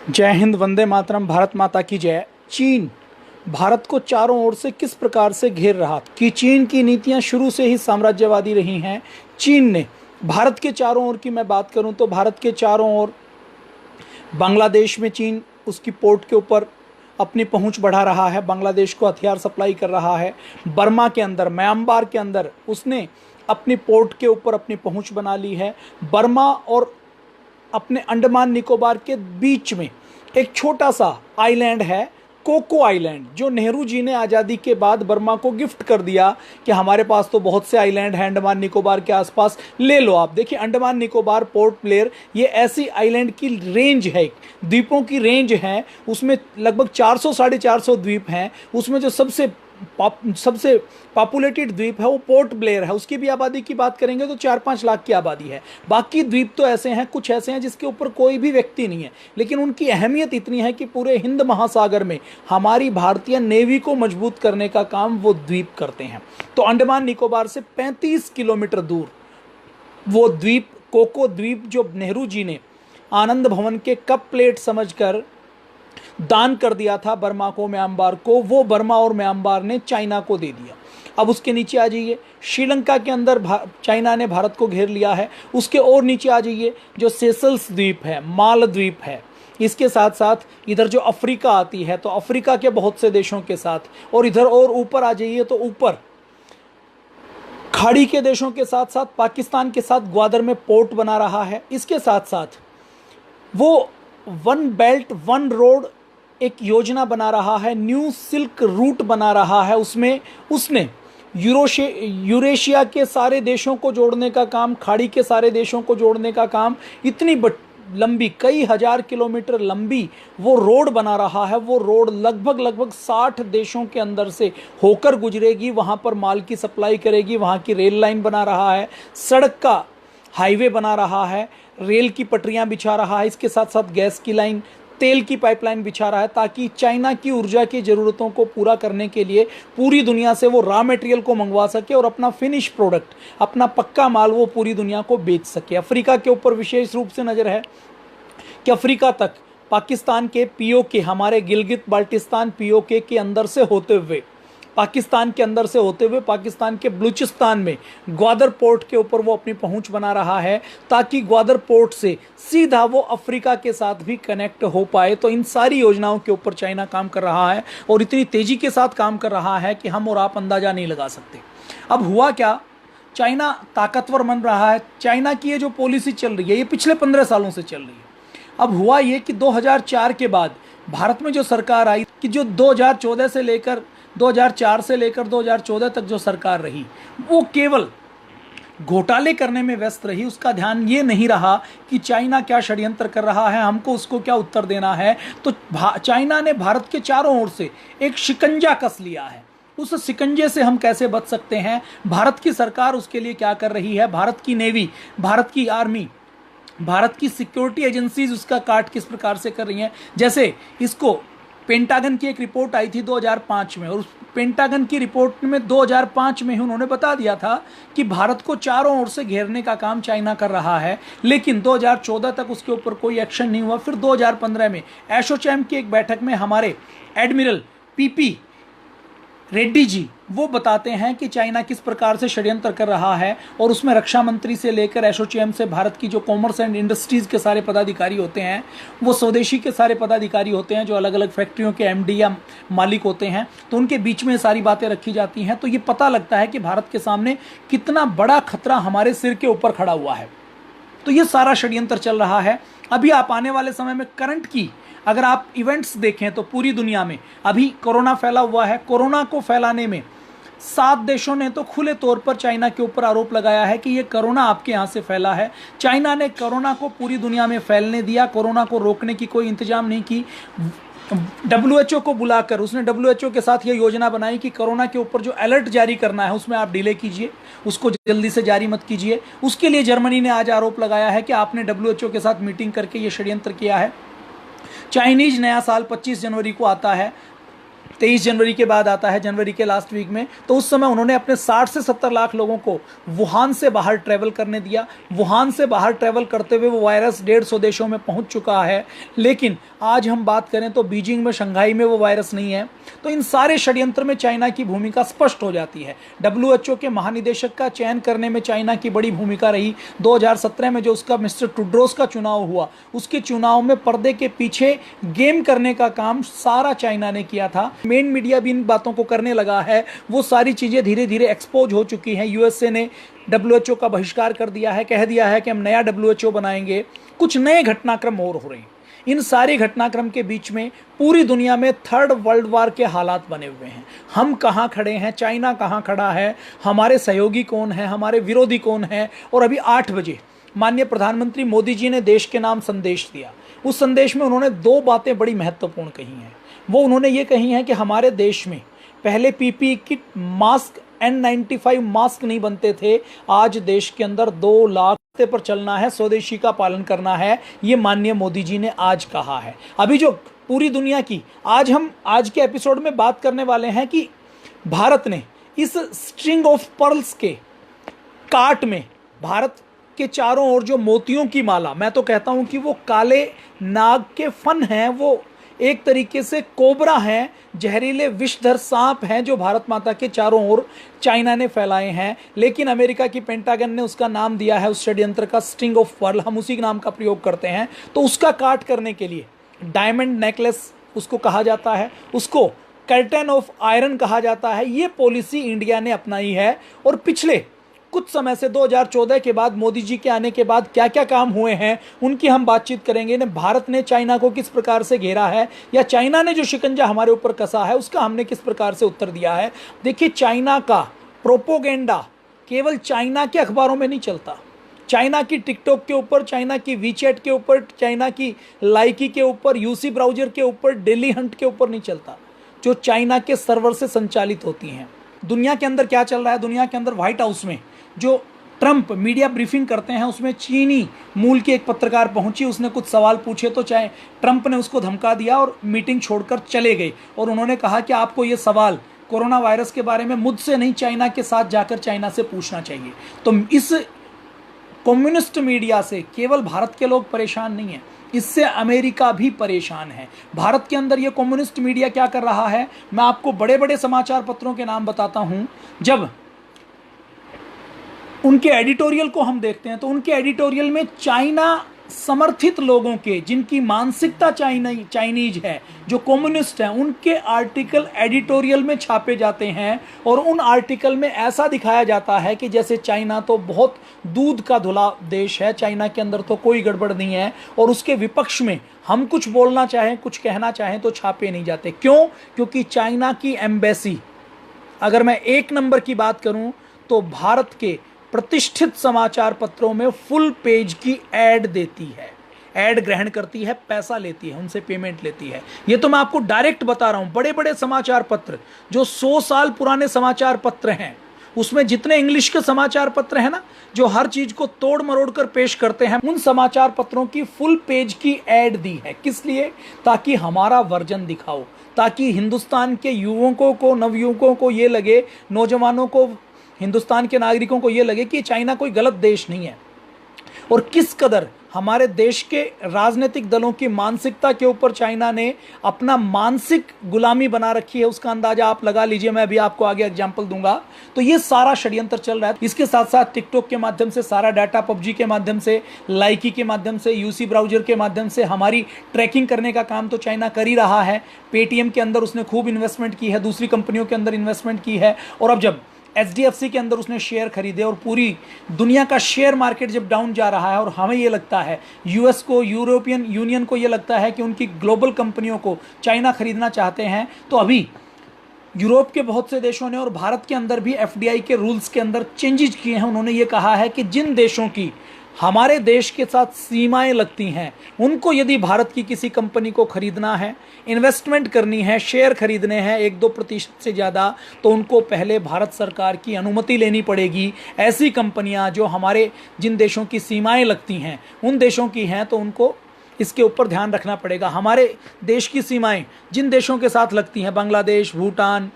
जय हिंद, वंदे मातरम, भारत माता की जय। चीन भारत को चारों ओर से किस प्रकार से घेर रहा कि चीन की नीतियां शुरू से ही साम्राज्यवादी रही हैं। चीन ने भारत के चारों ओर की मैं बात करूं तो भारत के चारों ओर बांग्लादेश में चीन उसकी पोर्ट के ऊपर अपनी पहुंच बढ़ा रहा है, बांग्लादेश को हथियार सप्लाई कर रहा है। बर्मा के अंदर, म्यांमार के अंदर उसने अपनी पोर्ट के ऊपर अपनी पहुंच बना ली है। बर्मा और अपने अंडमान निकोबार के बीच में एक छोटा सा आइलैंड है, कोको आइलैंड, जो नेहरू जी ने आज़ादी के बाद बर्मा को गिफ्ट कर दिया कि हमारे पास तो बहुत से आइलैंड हैं अंडमान निकोबार के आसपास, ले लो आप। देखिए, अंडमान निकोबार, पोर्ट ब्लेयर, ये ऐसी आइलैंड की रेंज है, द्वीपों की रेंज है। उसमें लगभग 400 साढ़े 400 द्वीप हैं। उसमें जो सबसे पॉपुलेटेड द्वीप है वो पोर्ट ब्लेयर है। उसकी भी आबादी की बात करेंगे तो 4-5 लाख की आबादी है। बाकी द्वीप तो ऐसे हैं, कुछ ऐसे हैं जिसके ऊपर कोई भी व्यक्ति नहीं है, लेकिन उनकी अहमियत इतनी है कि पूरे हिंद महासागर में हमारी भारतीय नेवी को मजबूत करने का काम वो द्वीप करते हैं। तो अंडमान निकोबार से 35 किलोमीटर दूर वो द्वीप, कोको द्वीप, जो नेहरू जी ने आनंद भवन के कप प्लेट समझकर दान कर दिया था बर्मा को, म्यांमार को, वो बर्मा और म्यांमार ने चाइना को दे दिया। अब उसके नीचे आ जाइए, श्रीलंका के अंदर चाइना ने भारत को घेर लिया है। उसके और नीचे आ जाइए, जो सेशल्स द्वीप है, मालद्वीप है। इसके साथ साथ इधर जो अफ्रीका आती है, तो अफ्रीका के बहुत से देशों के साथ, और इधर और ऊपर आ जाइए तो ऊपर खाड़ी के देशों के साथ साथ पाकिस्तान के साथ ग्वादर में पोर्ट बना रहा है। इसके साथ साथ वो वन बेल्ट वन रोड एक योजना बना रहा है, न्यू सिल्क रूट बना रहा है। उसमें उसने यूरेशिया के सारे देशों को जोड़ने का काम, खाड़ी के सारे देशों को जोड़ने का काम, इतनी लंबी, कई हजार किलोमीटर लंबी वो रोड बना रहा है। वो रोड लगभग 60 देशों के अंदर से होकर गुजरेगी, वहाँ पर माल की सप्लाई करेगी, वहाँ की रेल लाइन बना रहा है, सड़क का हाईवे बना रहा है, रेल की पटरियाँ बिछा रहा है। इसके साथ साथ गैस की लाइन, तेल की पाइपलाइन बिछा रहा है, ताकि चाइना की ऊर्जा की ज़रूरतों को पूरा करने के लिए पूरी दुनिया से वो रॉ मटेरियल को मंगवा सके और अपना फिनिश प्रोडक्ट, अपना पक्का माल वो पूरी दुनिया को बेच सके। अफ्रीका के ऊपर विशेष रूप से नज़र है कि अफ्रीका तक पाकिस्तान के पीओके, हमारे गिलगित बाल्टिस्तान पीओके के अंदर से होते हुए, पाकिस्तान के अंदर से होते हुए पाकिस्तान के बलूचिस्तान में ग्वादर पोर्ट के ऊपर वो अपनी पहुंच बना रहा है, ताकि ग्वादर पोर्ट से सीधा वो अफ्रीका के साथ भी कनेक्ट हो पाए। तो इन सारी योजनाओं के ऊपर चाइना काम कर रहा है, और इतनी तेजी के साथ काम कर रहा है कि हम और आप अंदाजा नहीं लगा सकते। अब हुआ क्या, चाइना ताकतवर बन रहा है। चाइना की ये जो पॉलिसी चल रही है, ये पिछले 15 सालों से चल रही है। अब हुआ ये कि 2004 के बाद भारत में जो सरकार आई, कि जो 2014 से लेकर 2004 से लेकर 2014 तक जो सरकार रही, वो केवल घोटाले करने में व्यस्त रही। उसका ध्यान ये नहीं रहा कि चाइना क्या षड्यंत्र कर रहा है, हमको उसको क्या उत्तर देना है। तो चाइना ने भारत के चारों ओर से एक शिकंजा कस लिया है। उस शिकंजे से हम कैसे बच सकते हैं, भारत की सरकार उसके लिए क्या कर रही है, भारत की नेवी, भारत की आर्मी, भारत की सिक्योरिटी एजेंसीज उसका काट किस प्रकार से कर रही हैं। जैसे इसको पेंटागन की एक रिपोर्ट आई थी 2005 में, और उस पेंटागन की रिपोर्ट में 2005 में ही उन्होंने बता दिया था कि भारत को चारों ओर से घेरने का काम चाइना कर रहा है। लेकिन 2014 तक उसके ऊपर कोई एक्शन नहीं हुआ। फिर 2015 में एसोचैम की एक बैठक में हमारे एडमिरल पीपी रेड्डी जी वो बताते हैं कि चाइना किस प्रकार से षड्यंत्र कर रहा है, और उसमें रक्षा मंत्री से लेकर एसोचैम से भारत की जो कॉमर्स एंड इंडस्ट्रीज के सारे पदाधिकारी होते हैं, वो स्वदेशी के सारे पदाधिकारी होते हैं, जो अलग अलग फैक्ट्रियों के एमडी या मालिक होते हैं, तो उनके बीच में सारी बातें रखी जाती हैं। तो ये पता लगता है कि भारत के सामने कितना बड़ा खतरा हमारे सिर के ऊपर खड़ा हुआ है। तो ये सारा षड्यंत्र चल रहा है। अभी आप आने वाले समय में करंट की अगर आप इवेंट्स देखें तो पूरी दुनिया में अभी कोरोना फैला हुआ है। कोरोना को फैलाने में 7 देशों ने तो खुले तौर पर चाइना के ऊपर आरोप लगाया है कि ये कोरोना आपके यहाँ से फैला है। चाइना ने कोरोना को पूरी दुनिया में फैलने दिया, कोरोना को रोकने की कोई इंतजाम नहीं की। WHO को बुलाकर उसने WHO के साथ ये योजना बनाई कि कोरोना के ऊपर जो अलर्ट जारी करना है उसमें आप डिले कीजिए, उसको जल्दी से जारी मत कीजिए। उसके लिए जर्मनी ने आज आरोप लगाया है कि आपने WHO के साथ मीटिंग करके ये षड्यंत्र किया है। चाइनीज नया साल 25 जनवरी को आता है, 23 जनवरी के बाद आता है, जनवरी के लास्ट वीक में, तो उस समय उन्होंने अपने 60 से 70 लाख लोगों को वुहान से बाहर ट्रैवल करने दिया। वुहान से बाहर ट्रैवल करते हुए वो वायरस 150 देशों में पहुंच चुका है। लेकिन आज हम बात करें तो बीजिंग में, शंघाई में वो वायरस नहीं है। तो इन सारे षड्यंत्र में चाइना की भूमिका स्पष्ट हो जाती है। WHO के महानिदेशक का चयन करने में चाइना की बड़ी भूमिका रही। 2017 में जो उसका मिस्टर टुड्रोस का चुनाव हुआ, उसके चुनाव में पर्दे के पीछे गेम करने का काम सारा चाइना ने किया था। मेन मीडिया भी इन बातों को करने लगा है। वो सारी चीजें धीरे धीरे एक्सपोज हो चुकी हैं। USA ने WHO का बहिष्कार कर दिया है, कह दिया है कि हम नया WHO बनाएंगे। कुछ नए घटनाक्रम और हो रहे हैं। इन सारे घटनाक्रम के बीच में पूरी दुनिया में थर्ड वर्ल्ड वॉर के हालात बने हुए हैं। हम कहाँ खड़े हैं, चाइना कहाँ खड़ा है, हमारे सहयोगी कौन है, हमारे विरोधी कौन है। और अभी 8 बजे माननीय प्रधानमंत्री मोदी जी ने देश के नाम संदेश दिया। उस संदेश में उन्होंने 2 बातें बड़ी महत्वपूर्ण कही हैं। वो उन्होंने ये कही हैं कि हमारे देश में पहले PPE kit, mask, N95 mask नहीं बनते थे। आज देश के अंदर 2 लाख पर चलना है, स्वदेशी का पालन करना है। ये माननीय मोदी जी ने आज कहा है। अभी जो पूरी दुनिया की हम आज के एपिसोड में बात करने वाले हैं कि भारत ने इस स्ट्रिंग ऑफ पर्ल्स के काट में, भारत के चारों ओर जो मोतियों की माला, मैं तो कहता हूं कि वो काले नाग के फन हैं, वो एक तरीके से कोबरा हैं, जहरीले विषधर सांप हैं जो भारत माता के चारों ओर चाइना ने फैलाए हैं। लेकिन अमेरिका की पेंटागन ने उसका नाम दिया है, उस षड्यंत्र का, स्ट्रिंग ऑफ पर्ल। हम उसी नाम का प्रयोग करते हैं। तो उसका काट करने के लिए डायमंड नेकलेस उसको कहा जाता है, उसको कर्टन ऑफ आयरन कहा जाता है। ये पॉलिसी इंडिया ने अपनाई है। और पिछले कुछ समय से 2014 के बाद, मोदी जी के आने के बाद क्या क्या काम हुए हैं उनकी हम बातचीत करेंगे। भारत ने चाइना को किस प्रकार से घेरा है, या चाइना ने जो शिकंजा हमारे ऊपर कसा है उसका हमने किस प्रकार से उत्तर दिया है। देखिए, चाइना का प्रोपोगेंडा केवल चाइना के अखबारों में नहीं चलता। चाइना की टिकटॉक के ऊपर, चाइना की वीचैट के ऊपर, चाइना की लाइकी के ऊपर, यूसी ब्राउजर के ऊपर, डेली हंट के ऊपर नहीं चलता, जो चाइना के सर्वर से संचालित होती हैं। दुनिया के अंदर क्या चल रहा है? दुनिया के अंदर व्हाइट हाउस में जो ट्रंप मीडिया ब्रीफिंग करते हैं, उसमें चीनी मूल की एक पत्रकार पहुंची, उसने कुछ सवाल पूछे तो चाहे ट्रंप ने उसको धमका दिया और मीटिंग छोड़कर चले गए। और उन्होंने कहा कि आपको ये सवाल कोरोना वायरस के बारे में मुझसे नहीं, चाइना के साथ जाकर चाइना से पूछना चाहिए। तो इस कम्युनिस्ट मीडिया से केवल भारत के लोग परेशान नहीं हैं, इससे अमेरिका भी परेशान है। भारत के अंदर ये कम्युनिस्ट मीडिया क्या कर रहा है, मैं आपको बड़े बड़े समाचार पत्रों के नाम बताता हूं। जब उनके एडिटोरियल को हम देखते हैं तो उनके एडिटोरियल में चाइना समर्थित लोगों के, जिनकी मानसिकता चाइनीज है, जो कम्युनिस्ट हैं, उनके आर्टिकल एडिटोरियल में छापे जाते हैं। और उन आर्टिकल में ऐसा दिखाया जाता है कि जैसे चाइना तो बहुत दूध का धुला देश है, चाइना के अंदर तो कोई गड़बड़ नहीं है। और उसके विपक्ष में हम कुछ बोलना चाहें, कुछ कहना चाहें तो छापे नहीं जाते। क्यों? क्योंकि चाइना की एम्बेसी, अगर मैं 1 नंबर की बात करूं तो भारत के प्रतिष्ठित समाचार पत्रों में फुल पेज की एड देती है, एड ग्रहण करती है, पैसा लेती है, उनसे पेमेंट लेती है। ये तो मैं आपको डायरेक्ट बता रहा हूं। बड़े बड़े समाचार पत्र, जो 100 साल पुराने समाचार पत्र हैं, उसमें जितने इंग्लिश के समाचार पत्र हैं ना, जो हर चीज को तोड़ मरोड़ कर पेश करते हैं, उन समाचार पत्रों की फुल पेज की एड दी है। किस लिए? ताकि हमारा वर्जन दिखाओ, ताकि हिंदुस्तान के युवकों को, नवयुवकों को ये लगे, नौजवानों को, हिंदुस्तान के नागरिकों को ये लगे कि चाइना कोई गलत देश नहीं है। और किस कदर हमारे देश के राजनीतिक दलों की मानसिकता के ऊपर चाइना ने अपना मानसिक गुलामी बना रखी है, उसका अंदाजा आप लगा लीजिए। मैं अभी आपको आगे एग्जाम्पल दूंगा। तो ये सारा षड्यंत्र चल रहा है। इसके साथ साथ टिकटॉक के माध्यम से सारा डाटा, PUBG के माध्यम से, लाइकी के माध्यम से, यूसी ब्राउजर के माध्यम से हमारी ट्रैकिंग करने का काम तो चाइना कर ही रहा है। पेटीएम के अंदर उसने खूब इन्वेस्टमेंट की है, दूसरी कंपनियों के अंदर इन्वेस्टमेंट की है। और अब जब HDFC के अंदर उसने शेयर खरीदे और पूरी दुनिया का शेयर मार्केट जब डाउन जा रहा है, और हमें ये लगता है, US को, यूरोपियन यूनियन को ये लगता है कि उनकी ग्लोबल कंपनियों को चाइना खरीदना चाहते हैं, तो अभी यूरोप के बहुत से देशों ने और भारत के अंदर भी FDI के रूल्स के अंदर चेंजेस किए हैं। उन्होंने ये कहा है कि जिन देशों की हमारे देश के साथ सीमाएं लगती हैं, उनको यदि भारत की किसी कंपनी को खरीदना है, इन्वेस्टमेंट करनी है, शेयर खरीदने हैं 1-2% से ज़्यादा, तो उनको पहले भारत सरकार की अनुमति लेनी पड़ेगी। ऐसी कंपनियां जो हमारे जिन देशों की सीमाएं लगती हैं उन देशों की हैं, तो उनको इसके ऊपर ध्यान रखना पड़ेगा। हमारे देश की सीमाएं जिन देशों के साथ लगती हैं, बांग्लादेश, भूटान,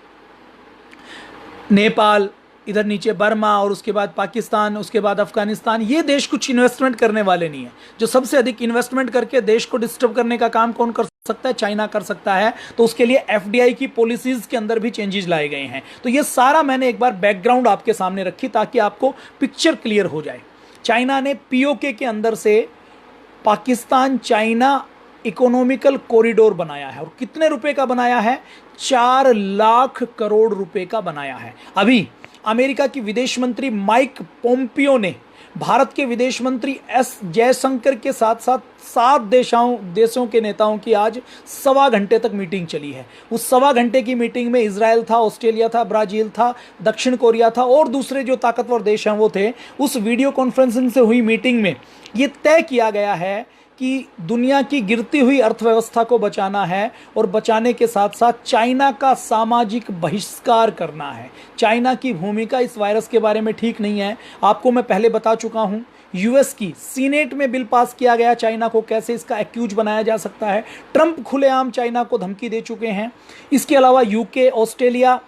नेपाल, इधर नीचे बर्मा और उसके बाद पाकिस्तान, उसके बाद अफगानिस्तान, ये देश कुछ इन्वेस्टमेंट करने वाले नहीं है। जो सबसे अधिक इन्वेस्टमेंट करके देश को डिस्टर्ब करने का काम कौन कर सकता है? चाइना कर सकता है। तो उसके लिए एफडीआई की पॉलिसीज के अंदर भी चेंजेस लाए गए हैं। तो ये सारा मैंने एक बार बैकग्राउंड आपके सामने रखी ताकि आपको पिक्चर क्लियर हो जाए। चाइना ने पीओके के अंदर से पाकिस्तान चाइना इकोनॉमिकल कॉरिडोर बनाया है, और कितने रुपए का बनाया है? 4 लाख करोड़ रुपए का बनाया है। अभी अमेरिका की विदेश मंत्री माइक पोम्पियो ने भारत के विदेश मंत्री एस जयशंकर के साथ साथ 7 देशों के नेताओं की आज 1.25 घंटे तक मीटिंग चली है। उस 1.25 घंटे की मीटिंग में इजराइल था, ऑस्ट्रेलिया था, ब्राजील था, दक्षिण कोरिया था और दूसरे जो ताकतवर देश हैं वो थे। उस वीडियो कॉन्फ्रेंसिंग से हुई मीटिंग में ये तय किया गया है कि दुनिया की गिरती हुई अर्थव्यवस्था को बचाना है, और बचाने के साथ साथ चाइना का सामाजिक बहिष्कार करना है। चाइना की भूमिका इस वायरस के बारे में ठीक नहीं है, आपको मैं पहले बता चुका हूं। यूएस की सीनेट में बिल पास किया गया चाइना को कैसे इसका एक्यूज बनाया जा सकता है। ट्रंप खुलेआम चाइना को धमकी दे चुके हैं। इसके अलावा यूके, ऑस्ट्रेलिया,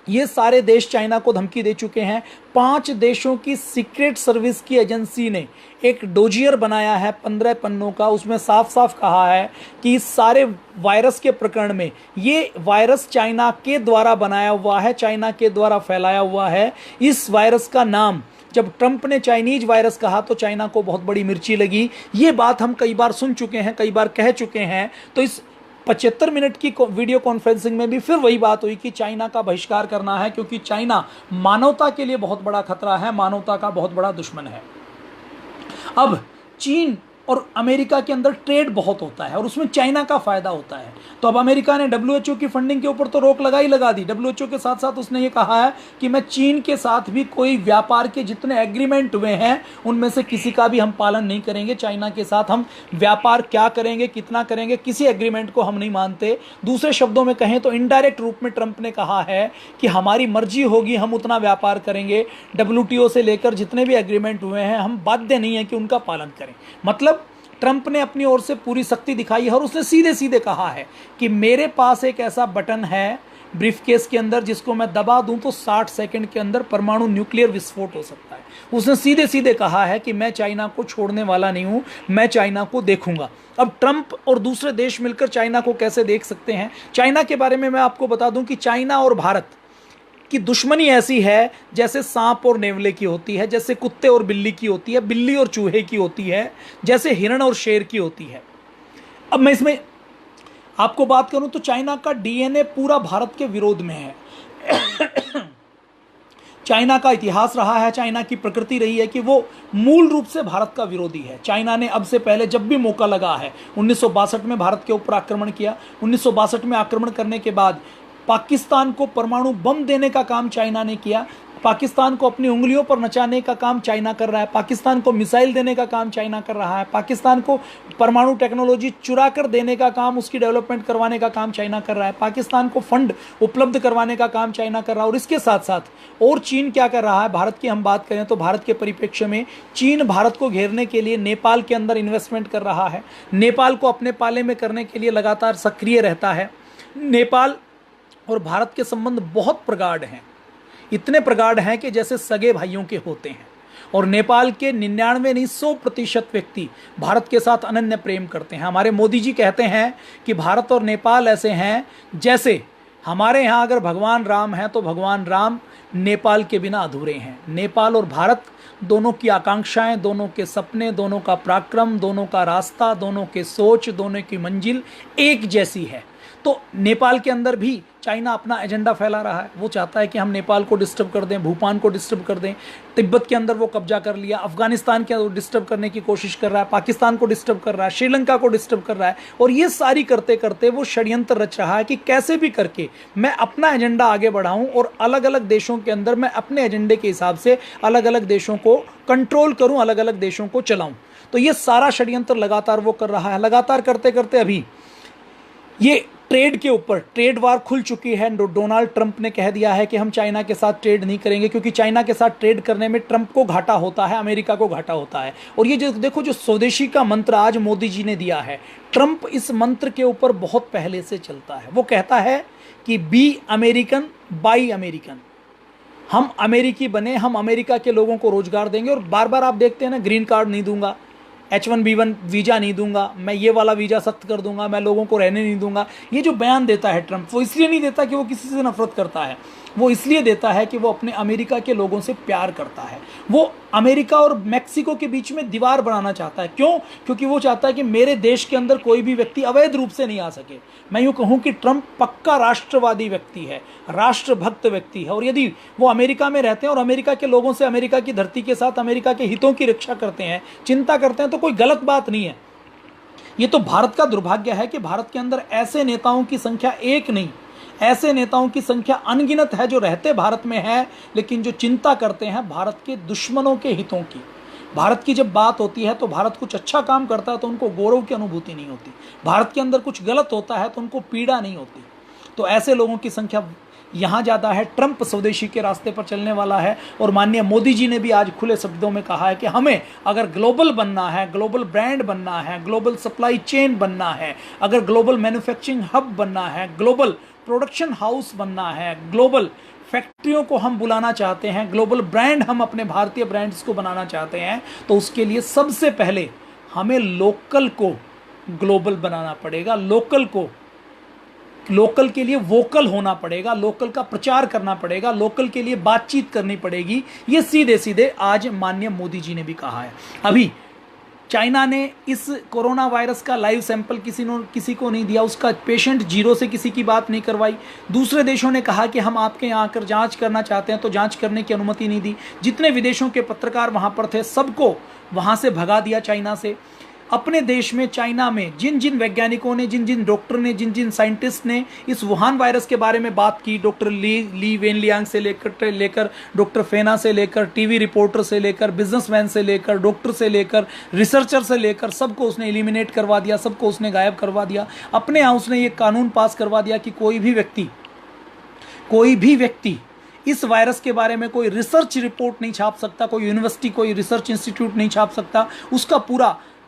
ये सारे देश चाइना को धमकी दे चुके हैं। 5 देशों की सीक्रेट सर्विस की एजेंसी ने एक डोजियर बनाया है 15 पन्नों का। उसमें साफ साफ कहा है कि इस सारे वायरस के प्रकरण में ये वायरस चाइना के द्वारा बनाया हुआ है, चाइना के द्वारा फैलाया हुआ है। इस वायरस का नाम जब ट्रंप ने चाइनीज वायरस कहा तो चाइना को बहुत बड़ी मिर्ची लगी। ये बात हम कई बार सुन चुके हैं, कई बार कह चुके हैं। तो इस 75 मिनट की वीडियो कॉन्फ्रेंसिंग में भी फिर वही बात हुई कि चाइना का बहिष्कार करना है, क्योंकि चाइना मानवता के लिए बहुत बड़ा खतरा है, मानवता का बहुत बड़ा दुश्मन है। अब चीन और अमेरिका के अंदर ट्रेड बहुत होता है और उसमें चाइना का फायदा होता है। तो अब अमेरिका ने डब्ल्यूएचओ की फंडिंग के ऊपर तो रोक लगा दी। डब्ल्यूएचओ के साथ साथ उसने ये कहा है कि मैं चीन के साथ भी कोई व्यापार के जितने एग्रीमेंट हुए हैं उनमें से किसी का भी हम पालन नहीं करेंगे। चाइना के साथ हम व्यापार क्या करेंगे, कितना करेंगे, किसी एग्रीमेंट को हम नहीं मानते। दूसरे शब्दों में कहें तो इनडायरेक्ट रूप में ट्रंप ने कहा है कि हमारी मर्जी होगी, हम उतना व्यापार करेंगे। डब्ल्यूटीओ से लेकर जितने भी एग्रीमेंट हुए हैं हम बाध्य नहीं है कि उनका पालन करें। मतलब ट्रंप ने अपनी ओर से पूरी सख्ती दिखाई है और उसने सीधे सीधे कहा है कि मेरे पास एक ऐसा बटन है ब्रीफकेस के अंदर जिसको मैं दबा दूं तो 60 सेकंड के अंदर परमाणु न्यूक्लियर विस्फोट हो सकता है। उसने सीधे सीधे कहा है कि मैं चाइना को छोड़ने वाला नहीं हूं, मैं चाइना को देखूंगा। अब ट्रंप और दूसरे देश मिलकर चाइना को कैसे देख सकते हैं? चाइना के बारे में मैं आपको बता दूं कि चाइना और भारत कि दुश्मनी ऐसी है जैसे सांप और नेवले की होती है, जैसे कुत्ते और बिल्ली की होती है, बिल्ली और चूहे की होती है, जैसे हिरण और शेर की होती है। अब मैं इसमें आपको बात करूं तो चाइना का डीएनए पूरा भारत के विरोध में है। चाइना का इतिहास रहा है, चाइना की प्रकृति रही है कि वो मूल रूप से भारत का विरोधी है। चाइना ने अब से पहले जब भी मौका लगा है, 1962 में भारत के ऊपर आक्रमण किया। 1962 में आक्रमण करने के बाद पाकिस्तान को परमाणु बम देने का काम चाइना ने किया। पाकिस्तान को अपनी उंगलियों पर नचाने का काम चाइना कर रहा है। पाकिस्तान को मिसाइल देने का काम चाइना कर रहा है। पाकिस्तान को परमाणु टेक्नोलॉजी चुरा कर देने का काम, उसकी डेवलपमेंट करवाने का काम चाइना कर रहा है। पाकिस्तान को फंड उपलब्ध करवाने का काम चाइना कर रहा है। और इसके साथ साथ और चीन क्या कर रहा है? भारत की हम बात करें तो भारत के परिप्रेक्ष्य में चीन भारत को घेरने के लिए नेपाल के अंदर इन्वेस्टमेंट कर रहा है। नेपाल को अपने पाले में करने के लिए लगातार सक्रिय रहता है। नेपाल और भारत के संबंध बहुत प्रगाढ़ हैं, इतने प्रगाढ़ हैं कि जैसे सगे भाइयों के होते हैं। और नेपाल के 99 नहीं 100% व्यक्ति भारत के साथ अनन्य प्रेम करते हैं। हमारे मोदी जी कहते हैं कि भारत और नेपाल ऐसे हैं जैसे हमारे यहाँ अगर भगवान राम हैं तो भगवान राम नेपाल के बिना अधूरे हैं। नेपाल और भारत दोनों की आकांक्षाएं, दोनों के सपने, दोनों का पराक्रम, दोनों का रास्ता, दोनों के सोच, दोनों की मंजिल एक जैसी है। तो नेपाल के अंदर भी चाइना अपना एजेंडा फैला रहा है। वो चाहता है कि हम नेपाल को डिस्टर्ब कर दें, भूटान को डिस्टर्ब कर दें। तिब्बत के अंदर वो कब्जा कर लिया, अफगानिस्तान के अंदर डिस्टर्ब करने की कोशिश कर रहा है, पाकिस्तान को डिस्टर्ब कर रहा है, श्रीलंका को डिस्टर्ब कर रहा है। और ये सारी करते करते वो षड्यंत्र रच रहा है कि कैसे भी करके मैं अपना एजेंडा आगे बढ़ाऊं और अलग अलग देशों के अंदर मैं अपने एजेंडे के हिसाब से अलग अलग देशों को कंट्रोल करूं, अलग अलग देशों को चलाऊं। तो ये सारा षड्यंत्र लगातार वो कर रहा है। लगातार करते करते अभी ये ट्रेड के ऊपर ट्रेड वार खुल चुकी है। डोनाल्ड ट्रंप ने कह दिया है कि हम चाइना के साथ ट्रेड नहीं करेंगे, क्योंकि चाइना के साथ ट्रेड करने में ट्रंप को घाटा होता है, अमेरिका को घाटा होता है। और ये जो देखो, जो स्वदेशी का मंत्र आज मोदी जी ने दिया है, ट्रंप इस मंत्र के ऊपर बहुत पहले से चलता है। वो कहता है कि बी अमेरिकन बाई अमेरिकन, हम अमेरिकी बने, हम अमेरिका के लोगों को रोजगार देंगे। और बार बार आप देखते हैं ना, ग्रीन कार्ड नहीं दूंगा, H1B1 वीज़ा नहीं दूंगा, मैं ये वाला वीज़ा सख्त कर दूंगा, मैं लोगों को रहने नहीं दूंगा। ये जो बयान देता है ट्रंप, वो इसलिए नहीं देता कि वो किसी से नफरत करता है, वो इसलिए देता है कि वो अपने अमेरिका के लोगों से प्यार करता है। वो अमेरिका और मैक्सिको के बीच में दीवार बनाना चाहता है। क्यों? क्योंकि वो चाहता है कि मेरे देश के अंदर कोई भी व्यक्ति अवैध रूप से नहीं आ सके। मैं यूँ कहूँ कि ट्रंप पक्का राष्ट्रवादी व्यक्ति है, राष्ट्रभक्त व्यक्ति है। और यदि वो अमेरिका में रहते हैं और अमेरिका के लोगों से, अमेरिका की धरती के साथ अमेरिका के हितों की रक्षा करते हैं, चिंता करते हैं, तो कोई गलत बात नहीं है। ये तो भारत का दुर्भाग्य है कि भारत के अंदर ऐसे नेताओं की संख्या एक नहीं, ऐसे नेताओं की संख्या अनगिनत है जो रहते भारत में है, लेकिन जो चिंता करते हैं भारत के दुश्मनों के हितों की। भारत की जब बात होती है तो भारत कुछ अच्छा काम करता है तो उनको गौरव की अनुभूति नहीं होती, भारत के अंदर कुछ गलत होता है तो उनको पीड़ा नहीं होती। तो ऐसे लोगों की संख्या यहाँ ज़्यादा है। ट्रंप स्वदेशी के रास्ते पर चलने वाला है। और माननीय मोदी जी ने भी आज खुले शब्दों में कहा है कि हमें अगर ग्लोबल बनना है, ग्लोबल ब्रांड बनना है, ग्लोबल सप्लाई चेन बनना है, अगर ग्लोबल मैन्युफैक्चरिंग हब बनना है, ग्लोबल प्रोडक्शन हाउस बनना है, ग्लोबल फैक्ट्रियों को हम बुलाना चाहते हैं, ग्लोबल ब्रांड हम अपने भारतीय ब्रांड्स को बनाना चाहते हैं, तो उसके लिए सबसे पहले हमें लोकल को ग्लोबल बनाना पड़ेगा। लोकल के लिए वोकल होना पड़ेगा, लोकल का प्रचार करना पड़ेगा, लोकल के लिए बातचीत करनी पड़ेगी। ये सीधे सीधे आज माननीय मोदी जी ने भी कहा है। अभी चाइना ने इस कोरोना वायरस का लाइव सैंपल किसी को नहीं दिया, उसका पेशेंट जीरो से किसी की बात नहीं करवाई। दूसरे देशों ने कहा कि हम आपके यहाँ आकर जांच करना चाहते हैं, तो जांच करने की अनुमति नहीं दी। जितने विदेशों के पत्रकार वहाँ पर थे सबको वहाँ से भगा दिया चाइना से। अपने देश में, चाइना में जिन जिन वैज्ञानिकों ने, जिन जिन डॉक्टर ने, जिन जिन साइंटिस्ट ने इस वुहान वायरस के बारे में बात की, डॉक्टर ली वेनलियांग से लेकर डॉक्टर फेना से लेकर टीवी रिपोर्टर से लेकर बिजनेसमैन से लेकर डॉक्टर से लेकर रिसर्चर से लेकर सबको उसने एलिमिनेट करवा दिया, सबको उसने गायब करवा दिया। अपने यहाँ उसने ये कानून पास करवा दिया कि कोई भी व्यक्ति इस वायरस के बारे में कोई रिसर्च रिपोर्ट नहीं छाप सकता, कोई यूनिवर्सिटी, कोई रिसर्च इंस्टीट्यूट नहीं छाप सकता।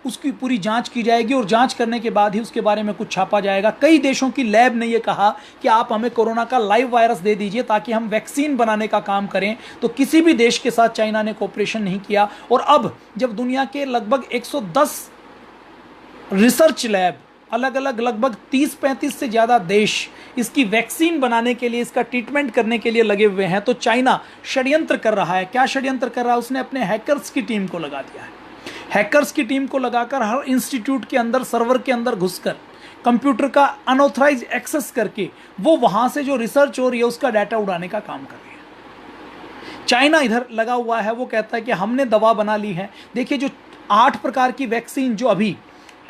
उसकी पूरी जांच की जाएगी और जांच करने के बाद ही उसके बारे में कुछ छापा जाएगा। कई देशों की लैब ने यह कहा कि आप हमें कोरोना का लाइव वायरस दे दीजिए ताकि हम वैक्सीन बनाने का काम करें। तो किसी भी देश के साथ चाइना ने कोऑपरेशन नहीं किया। और अब जब दुनिया के लगभग 110 रिसर्च लैब, अलग अलग लगभग 30-35 से ज़्यादा देश इसकी वैक्सीन बनाने के लिए, इसका ट्रीटमेंट करने के लिए लगे हुए हैं, तो चाइना षड्यंत्र कर रहा है। क्या षड्यंत्र कर रहा है? उसने अपने हैकर्स की टीम को लगा दिया है। हैकर्स की टीम को लगाकर हर इंस्टीट्यूट के अंदर, सर्वर के अंदर घुसकर, कंप्यूटर का अनऑथराइज एक्सेस करके वो वहां से जो रिसर्च हो रही है उसका डाटा उड़ाने का काम कर रही है। चाइना इधर लगा हुआ है, वो कहता है कि हमने दवा बना ली है। देखिए, जो 8 प्रकार की वैक्सीन जो अभी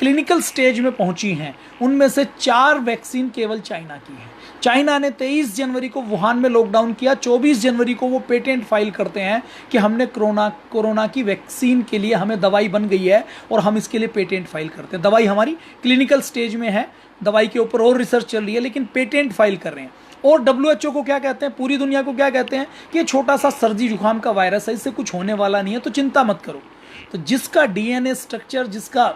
क्लिनिकल स्टेज में पहुंची हैं, उनमें से 4 वैक्सीन केवल चाइना की है। चाइना ने 23 जनवरी को वुहान में लॉकडाउन किया, 24 जनवरी को वो पेटेंट फाइल करते हैं कि हमने कोरोना की वैक्सीन के लिए हमें दवाई बन गई है और हम इसके लिए पेटेंट फाइल करते हैं। दवाई हमारी क्लिनिकल स्टेज में है, दवाई के ऊपर और रिसर्च चल रही है, लेकिन पेटेंट फाइल कर रहे हैं। और WHO को क्या कहते हैं, पूरी दुनिया को क्या कहते हैं कि ये छोटा सा सर्दी जुकाम का वायरस है, इससे कुछ होने वाला नहीं है, तो चिंता मत करो। तो जिसका DNA स्ट्रक्चर, जिसका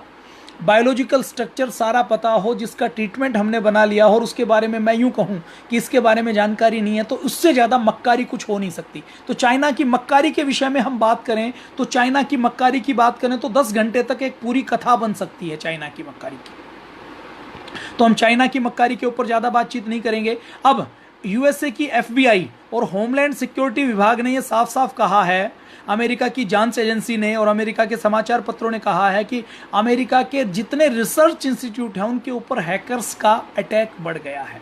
बायोलॉजिकल स्ट्रक्चर सारा पता हो, जिसका ट्रीटमेंट हमने बना लिया हो और उसके बारे में मैं यूं कहूं कि इसके बारे में जानकारी नहीं है, तो उससे ज़्यादा मक्कारी कुछ हो नहीं सकती। तो चाइना की मक्कारी के विषय में हम बात करें, तो चाइना की मक्कारी की बात करें तो 10 घंटे तक एक पूरी कथा बन सकती है चाइना की मक्कारी की। तो हम चाइना की मक्कारी के ऊपर ज़्यादा बातचीत नहीं करेंगे। अब USA की FBI और होमलैंड सिक्योरिटी विभाग ने यह साफ साफ कहा है, अमेरिका की जांच एजेंसी ने और अमेरिका के समाचार पत्रों ने कहा है कि अमेरिका के जितने रिसर्च इंस्टीट्यूट हैं उनके ऊपर हैकर्स का अटैक बढ़ गया है।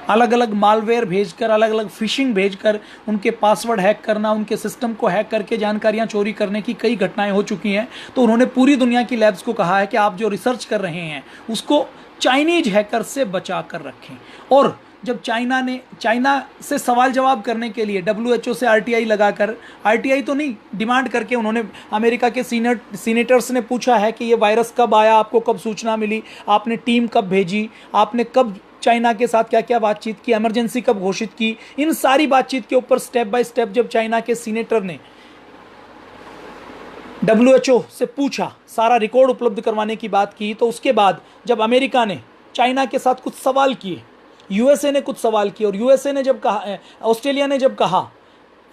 अलग अलग मालवेयर भेजकर, अलग अलग फिशिंग भेजकर उनके पासवर्ड हैक करना, उनके सिस्टम को हैक करके जानकारियां चोरी करने की कई घटनाएं हो चुकी हैं। तो उन्होंने पूरी दुनिया की लैब्स को कहा है कि आप जो रिसर्च कर रहे हैं उसको चाइनीज हैकर से बचा कर रखें। और जब चाइना से सवाल जवाब करने के लिए WHO से RTI लगाकर, RTI तो नहीं, डिमांड करके उन्होंने, अमेरिका के सीनेटर्स ने पूछा है कि ये वायरस कब आया, आपको कब सूचना मिली, आपने टीम कब भेजी, आपने कब चाइना के साथ क्या क्या बातचीत की, इमरजेंसी कब घोषित की। इन सारी बातचीत के ऊपर स्टेप बाय स्टेप जब चाइना के सीनेटर ने WHO से पूछा, सारा रिकॉर्ड उपलब्ध करवाने की बात की, तो उसके बाद जब अमेरिका ने चाइना के साथ कुछ सवाल किए, USA ने कुछ सवाल किए, और USA ने जब कहा,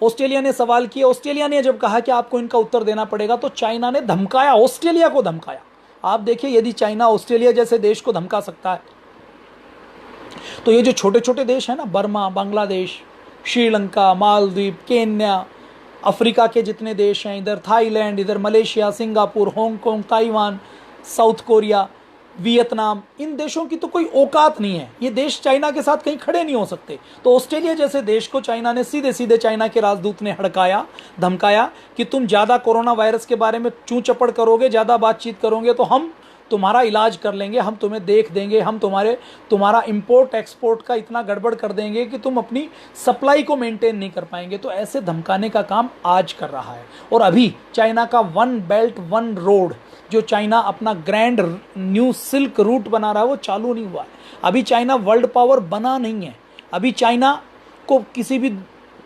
ऑस्ट्रेलिया ने सवाल किए, ऑस्ट्रेलिया ने जब कहा कि आपको इनका उत्तर देना पड़ेगा, तो चाइना ने धमकाया, ऑस्ट्रेलिया को धमकाया। आप देखिए, यदि चाइना ऑस्ट्रेलिया जैसे देश को धमका सकता है, तो ये जो छोटे छोटे देश हैं ना, बर्मा, बांग्लादेश, श्रीलंका, मालदीव, केन्या, अफ्रीका के जितने देश हैं, इधर थाईलैंड, इधर Malaysia, Singapore, Hong Kong, Taiwan, South Korea, Vietnam, इन देशों की तो कोई औकात नहीं है। ये देश चाइना के साथ कहीं खड़े नहीं हो सकते। तो ऑस्ट्रेलिया जैसे देश को चाइना ने सीधे सीधे, चाइना के राजदूत ने हड़काया, धमकाया कि तुम ज़्यादा कोरोना वायरस के बारे में चूं चपड़ करोगे, ज़्यादा बातचीत करोगे, तो हम तुम्हारा इलाज कर लेंगे, हम तुम्हें देख देंगे, हम तुम्हारा इंपोर्ट एक्सपोर्ट का इतना गड़बड़ कर देंगे कि तुम अपनी सप्लाई को मेंटेन नहीं कर पाएंगे। तो ऐसे धमकाने का काम आज कर रहा है। और अभी चाइना का वन बेल्ट वन रोड, जो चाइना अपना ग्रैंड न्यू सिल्क रूट बना रहा है, वो चालू नहीं हुआ है। अभी चाइना वर्ल्ड पावर बना नहीं है। अभी चाइना को किसी भी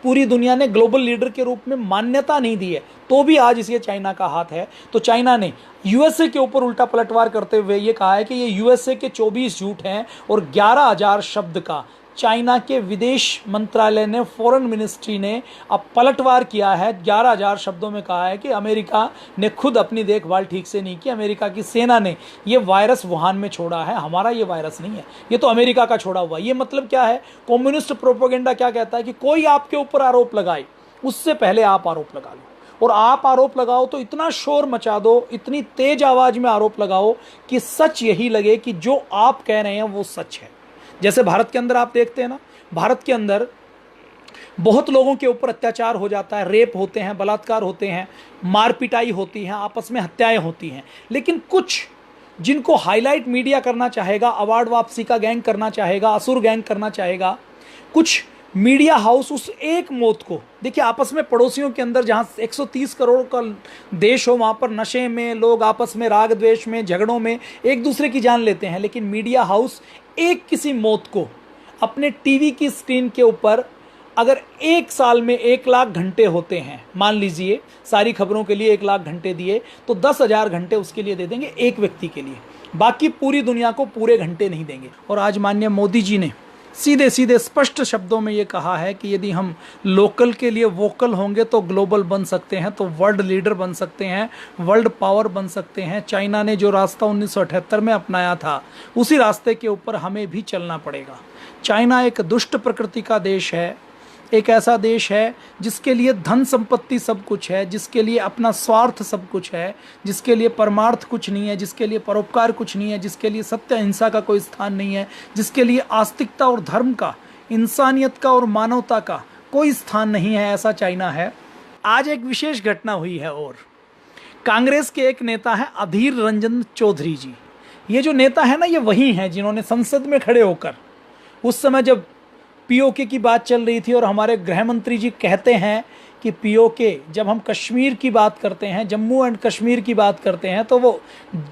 पूरी दुनिया ने ग्लोबल लीडर के रूप में मान्यता नहीं दी है, तो भी आज इसके चाइना का हाथ है। तो चाइना ने USA के ऊपर उल्टा पलटवार करते हुए ये कहा है कि ये USA के 24 झूठ हैं, और 11,000 शब्द का चाइना के विदेश मंत्रालय ने, फॉरेन मिनिस्ट्री ने अब पलटवार किया है। 11,000 शब्दों में कहा है कि अमेरिका ने खुद अपनी देखभाल ठीक से नहीं की, अमेरिका की सेना ने ये वायरस वुहान में छोड़ा है, हमारा ये वायरस नहीं है, ये तो अमेरिका का छोड़ा हुआ। ये मतलब क्या है? कम्युनिस्ट प्रोपेगेंडा क्या कहता है कि कोई आपके ऊपर आरोप लगाए, उससे पहले आप आरोप लगा लो, और आप आरोप लगाओ तो इतना शोर मचा दो, इतनी तेज आवाज में आरोप लगाओ कि सच यही लगे कि जो आप कह रहे हैं वो सच है। जैसे भारत के अंदर आप देखते हैं ना, भारत के अंदर बहुत लोगों के ऊपर अत्याचार हो जाता है, रेप होते हैं, बलात्कार होते हैं, मार पिटाई होती है, आपस में हत्याएं होती हैं, लेकिन कुछ जिनको हाईलाइट मीडिया करना चाहेगा, अवार्ड वापसी का गैंग करना चाहेगा, असुर गैंग करना चाहेगा, कुछ मीडिया हाउस उस एक मौत को, देखिए आपस में पड़ोसियों के अंदर जहां 130 करोड़ का देश हो, वहां पर नशे में लोग आपस में राग द्वेष में, झगड़ों में एक दूसरे की जान लेते हैं, लेकिन मीडिया हाउस एक किसी मौत को अपने टीवी की स्क्रीन के ऊपर, अगर एक साल में 1 लाख घंटे होते हैं, मान लीजिए सारी खबरों के लिए 1 लाख घंटे दिए, तो 10,000 घंटे उसके लिए दे देंगे, एक व्यक्ति के लिए, बाकी पूरी दुनिया को पूरे घंटे नहीं देंगे। और आज माननीय मोदी जी ने सीधे सीधे स्पष्ट शब्दों में ये कहा है कि यदि हम लोकल के लिए वोकल होंगे तो ग्लोबल बन सकते हैं, तो वर्ल्ड लीडर बन सकते हैं, वर्ल्ड पावर बन सकते हैं। चाइना ने जो रास्ता 1978 में अपनाया था, उसी रास्ते के ऊपर हमें भी चलना पड़ेगा। चाइना एक दुष्ट प्रकृति का देश है, एक ऐसा देश है जिसके लिए धन संपत्ति सब कुछ है, जिसके लिए अपना स्वार्थ सब कुछ है, जिसके लिए परमार्थ कुछ नहीं है, जिसके लिए परोपकार कुछ नहीं है, जिसके लिए सत्य अहिंसा का कोई स्थान नहीं है, जिसके लिए आस्तिकता और धर्म का, इंसानियत का और मानवता का कोई स्थान नहीं है, ऐसा चाइना है। आज एक विशेष घटना हुई है, और कांग्रेस के एक नेता है अधीर रंजन चौधरी जी। ये जो नेता है ना, ये वही हैं जिन्होंने संसद में खड़े होकर, उस समय जब POK की बात चल रही थी, और हमारे गृह मंत्री जी कहते हैं कि POK, जब हम कश्मीर की बात करते हैं, जम्मू एंड कश्मीर की बात करते हैं, तो वो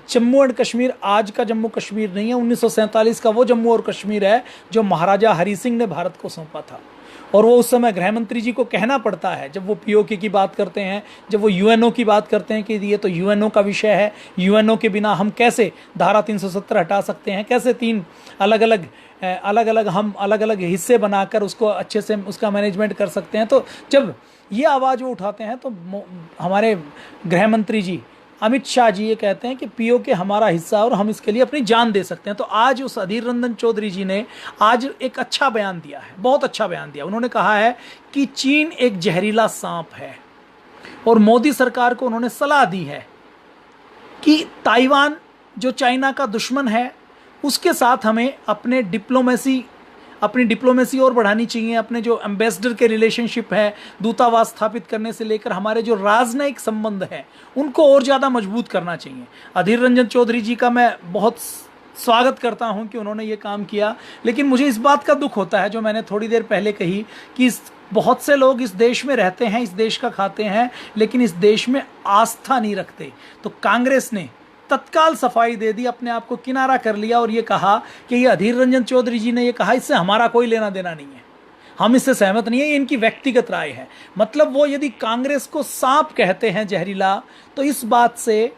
जम्मू एंड कश्मीर आज का जम्मू कश्मीर नहीं है, 1947 का वो जम्मू और कश्मीर है जो महाराजा हरि सिंह ने भारत को सौंपा था। और वो उस समय गृह मंत्री जी को कहना पड़ता है, जब वो POK की बात करते हैं, जब वो UNO की बात करते हैं कि ये तो UNO का विषय है, UNO के बिना हम कैसे धारा 370 हटा सकते हैं, कैसे 3 अलग अलग हिस्से बनाकर उसको अच्छे से उसका मैनेजमेंट कर सकते हैं। तो जब ये आवाज़ वो उठाते हैं, तो हमारे गृह मंत्री जी अमित शाह जी ये कहते हैं कि POK हमारा हिस्सा है और हम इसके लिए अपनी जान दे सकते हैं। तो आज उस अधीर रंजन चौधरी जी ने आज एक अच्छा बयान दिया है, बहुत अच्छा बयान दिया। उन्होंने कहा है कि चीन एक जहरीला सांप है, और मोदी सरकार को उन्होंने सलाह दी है कि ताइवान जो चाइना का दुश्मन है, उसके साथ हमें अपनी डिप्लोमेसी और बढ़ानी चाहिए। अपने जो एम्बेसडर के रिलेशनशिप है, दूतावास स्थापित करने से लेकर हमारे जो राजनयिक संबंध है, उनको और ज़्यादा मजबूत करना चाहिए। अधीर रंजन चौधरी जी का मैं बहुत स्वागत करता हूं कि उन्होंने ये काम किया, लेकिन मुझे इस बात का दुख होता है जो मैंने थोड़ी देर पहले कही कि बहुत से लोग इस देश में रहते हैं, इस देश का खाते हैं, लेकिन इस देश में आस्था नहीं रखते। तो कांग्रेस ने तत्काल सफाई दे दी, अपने आप को किनारा कर लिया और ये कहा कि ये अधीर रंजन चौधरी जी ने ये कहा, इससे हमारा कोई लेना देना नहीं है, हम इससे सहमत नहीं है, ये इनकी व्यक्तिगत राय है। मतलब वो यदि कांग्रेस को सांप कहते हैं जहरीला, तो इस बात से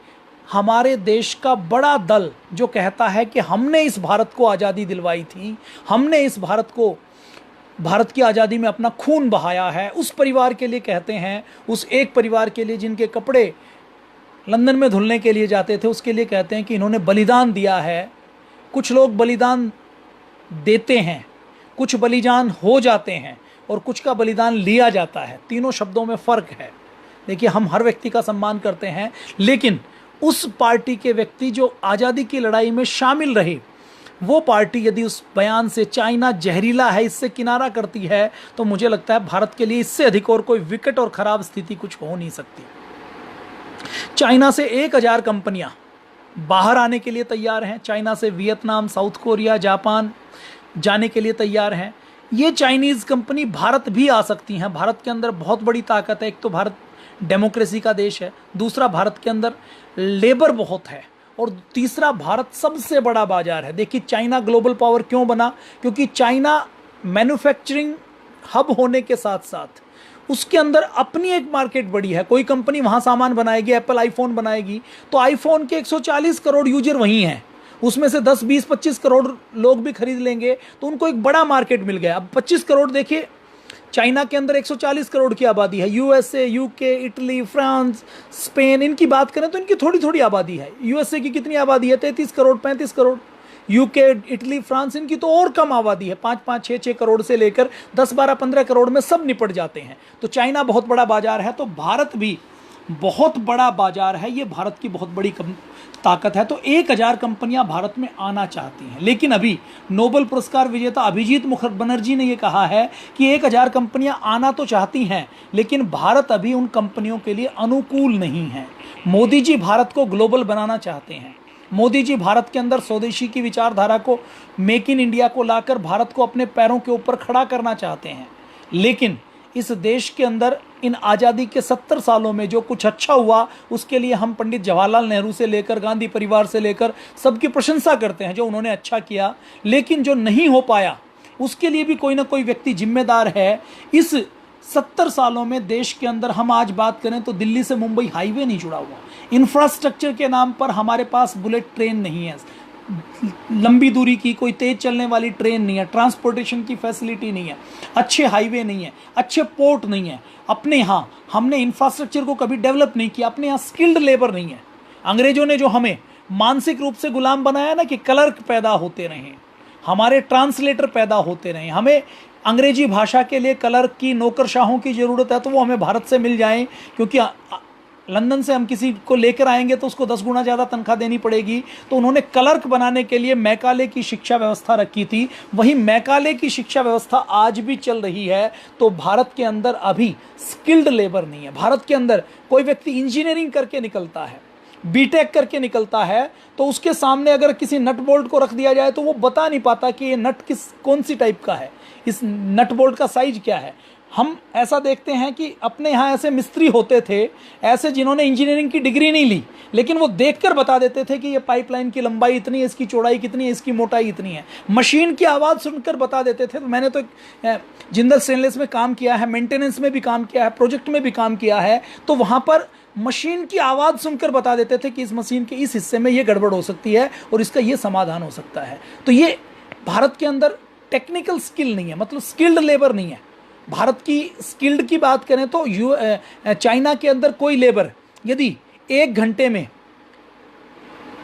हमारे देश का बड़ा दल जो कहता है कि हमने इस भारत को आज़ादी दिलवाई थी, हमने इस भारत की आज़ादी में अपना खून बहाया है, उस परिवार के लिए कहते हैं, उस एक परिवार के लिए जिनके कपड़े लंदन में धुलने के लिए जाते थे, उसके लिए कहते हैं कि इन्होंने बलिदान दिया है। कुछ लोग बलिदान देते हैं, कुछ बलिदान हो जाते हैं और कुछ का बलिदान लिया जाता है। तीनों शब्दों में फ़र्क है। देखिए, हम हर व्यक्ति का सम्मान करते हैं, लेकिन उस पार्टी के व्यक्ति जो आज़ादी की लड़ाई में शामिल रहे, वो पार्टी यदि उस बयान से चाइना जहरीला है इससे किनारा करती है, तो मुझे लगता है भारत के लिए इससे अधिक और कोई विकट और ख़राब स्थिति कुछ हो नहीं सकती। चाइना से 1000 कंपनियां बाहर आने के लिए तैयार हैं। चाइना से वियतनाम, साउथ कोरिया, जापान जाने के लिए तैयार हैं। ये चाइनीज़ कंपनी भारत भी आ सकती हैं। भारत के अंदर बहुत बड़ी ताकत है। एक तो भारत डेमोक्रेसी का देश है, दूसरा भारत के अंदर लेबर बहुत है, और तीसरा भारत सबसे बड़ा बाजार है। देखिए, चाइना ग्लोबल पावर क्यों बना? क्योंकि चाइना मैन्युफैक्चरिंग हब होने के साथ साथ उसके अंदर अपनी एक मार्केट बड़ी है। कोई कंपनी वहाँ सामान बनाएगी, एप्पल आईफोन बनाएगी, तो आईफोन के 140 करोड़ यूजर वहीं हैं, उसमें से 10, 20, 25 करोड़ लोग भी खरीद लेंगे, तो उनको एक बड़ा मार्केट मिल गया। अब 25 करोड़ देखिए, चाइना के अंदर 140 करोड़ की आबादी है। USA, UK, Italy, France, Spain, इनकी बात करें तो इनकी थोड़ी थोड़ी आबादी है। यूएसए की कितनी आबादी है? 33 crore, 35 crore. UK, Italy, France, इनकी तो और कम आबादी है, 5-5, 6-6 करोड़ से लेकर 10, 12, 15 करोड़ में सब निपट जाते हैं। तो चाइना बहुत बड़ा बाजार है, तो भारत भी बहुत बड़ा बाजार है। ये भारत की बहुत बड़ी ताकत है। तो 1000 कंपनियां भारत में आना चाहती हैं, लेकिन अभी नोबेल पुरस्कार विजेता अभिजीत बनर्जी ने यह कहा है कि 1000 कंपनियां आना तो चाहती हैं, लेकिन भारत अभी उन कंपनियों के लिए अनुकूल नहीं है। मोदी जी भारत को ग्लोबल बनाना चाहते हैं। मोदी जी भारत के अंदर स्वदेशी की विचारधारा को, मेक इन इंडिया को लाकर भारत को अपने पैरों के ऊपर खड़ा करना चाहते हैं। लेकिन इस देश के अंदर इन आज़ादी के 70 सालों में जो कुछ अच्छा हुआ, उसके लिए हम पंडित जवाहरलाल नेहरू से लेकर गांधी परिवार से लेकर सबकी प्रशंसा करते हैं जो उन्होंने अच्छा किया। लेकिन जो नहीं हो पाया, उसके लिए भी कोई ना कोई व्यक्ति जिम्मेदार है। इस 70 सालों में देश के अंदर हम आज बात करें तो दिल्ली से मुंबई हाईवे नहीं जुड़ा हुआ। इंफ्रास्ट्रक्चर के नाम पर हमारे पास बुलेट ट्रेन नहीं है, लंबी दूरी की कोई तेज चलने वाली ट्रेन नहीं है, ट्रांसपोर्टेशन की फैसिलिटी नहीं है, अच्छे हाईवे नहीं है, अच्छे पोर्ट नहीं है। अपने यहाँ हमने इंफ्रास्ट्रक्चर को कभी डेवलप नहीं किया। अपने यहाँ स्किल्ड लेबर नहीं है। अंग्रेजों ने जो हमें मानसिक रूप से गुलाम बनाया ना, कि क्लर्क पैदा होते रहें, हमारे ट्रांसलेटर पैदा होते रहें, हमें अंग्रेजी भाषा के लिए क्लर्क की, नौकरशाहों की ज़रूरत है, तो वो हमें भारत से मिल जाएं। क्योंकि लंदन से हम किसी को लेकर आएंगे तो उसको 10 गुना ज़्यादा तनख्वाह देनी पड़ेगी। तो उन्होंने क्लर्क बनाने के लिए मैकाले की शिक्षा व्यवस्था रखी थी। वही मैकाले की शिक्षा व्यवस्था आज भी चल रही है। तो भारत के अंदर अभी स्किल्ड लेबर नहीं है। भारत के अंदर कोई व्यक्ति इंजीनियरिंग करके निकलता है, बीटेक करके निकलता है, तो उसके सामने अगर किसी नट बोल्ट को रख दिया जाए तो वो बता नहीं पाता कि ये नट कौन सी टाइप का है, इस नट बोल्ट का साइज क्या है। हम ऐसा देखते हैं कि अपने यहाँ ऐसे मिस्त्री होते थे, ऐसे जिन्होंने इंजीनियरिंग की डिग्री नहीं ली, लेकिन वो देखकर बता देते थे कि ये पाइपलाइन की लंबाई इतनी है, इसकी चौड़ाई कितनी है, इसकी मोटाई इतनी है। मशीन की आवाज़ सुनकर बता देते थे। तो मैंने तो जिंदल स्टेनलेस में काम किया है, मेंटेनेंस में भी काम किया है, प्रोजेक्ट में भी काम किया है। तो वहाँ पर मशीन की आवाज़ सुनकर बता देते थे कि इस मशीन के इस हिस्से में ये गड़बड़ हो सकती है और इसका ये समाधान हो सकता है। तो ये भारत के अंदर टेक्निकल स्किल नहीं है, मतलब स्किल्ड लेबर नहीं है। भारत की स्किल्ड की बात करें तो चाइना के अंदर कोई लेबर यदि 1 घंटे में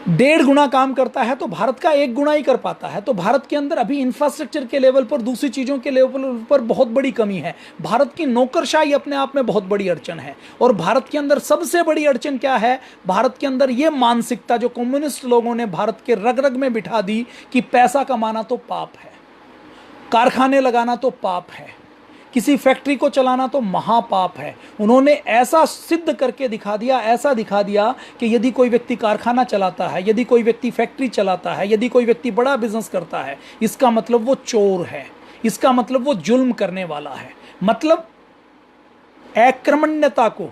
1.5 गुना काम करता है तो भारत का 1 गुना ही कर पाता है। तो भारत के अंदर अभी इंफ्रास्ट्रक्चर के लेवल पर, दूसरी चीज़ों के लेवल पर बहुत बड़ी कमी है। भारत की नौकरशाही अपने आप में बहुत बड़ी अड़चन है। और भारत के अंदर सबसे बड़ी अड़चन क्या है? भारत के अंदर ये मानसिकता जो कम्युनिस्ट लोगों ने भारत के रग रग में बिठा दी कि पैसा कमाना तो पाप है, कारखाने लगाना तो पाप है, किसी फैक्ट्री को चलाना तो महापाप है। उन्होंने ऐसा सिद्ध करके दिखा दिया, ऐसा दिखा दिया कि यदि कोई व्यक्ति कारखाना चलाता है, यदि कोई व्यक्ति फैक्ट्री चलाता है, यदि कोई व्यक्ति बड़ा बिजनेस करता है, इसका मतलब वो चोर है, इसका मतलब वो जुल्म करने वाला है। मतलब अक्रमण्यता को,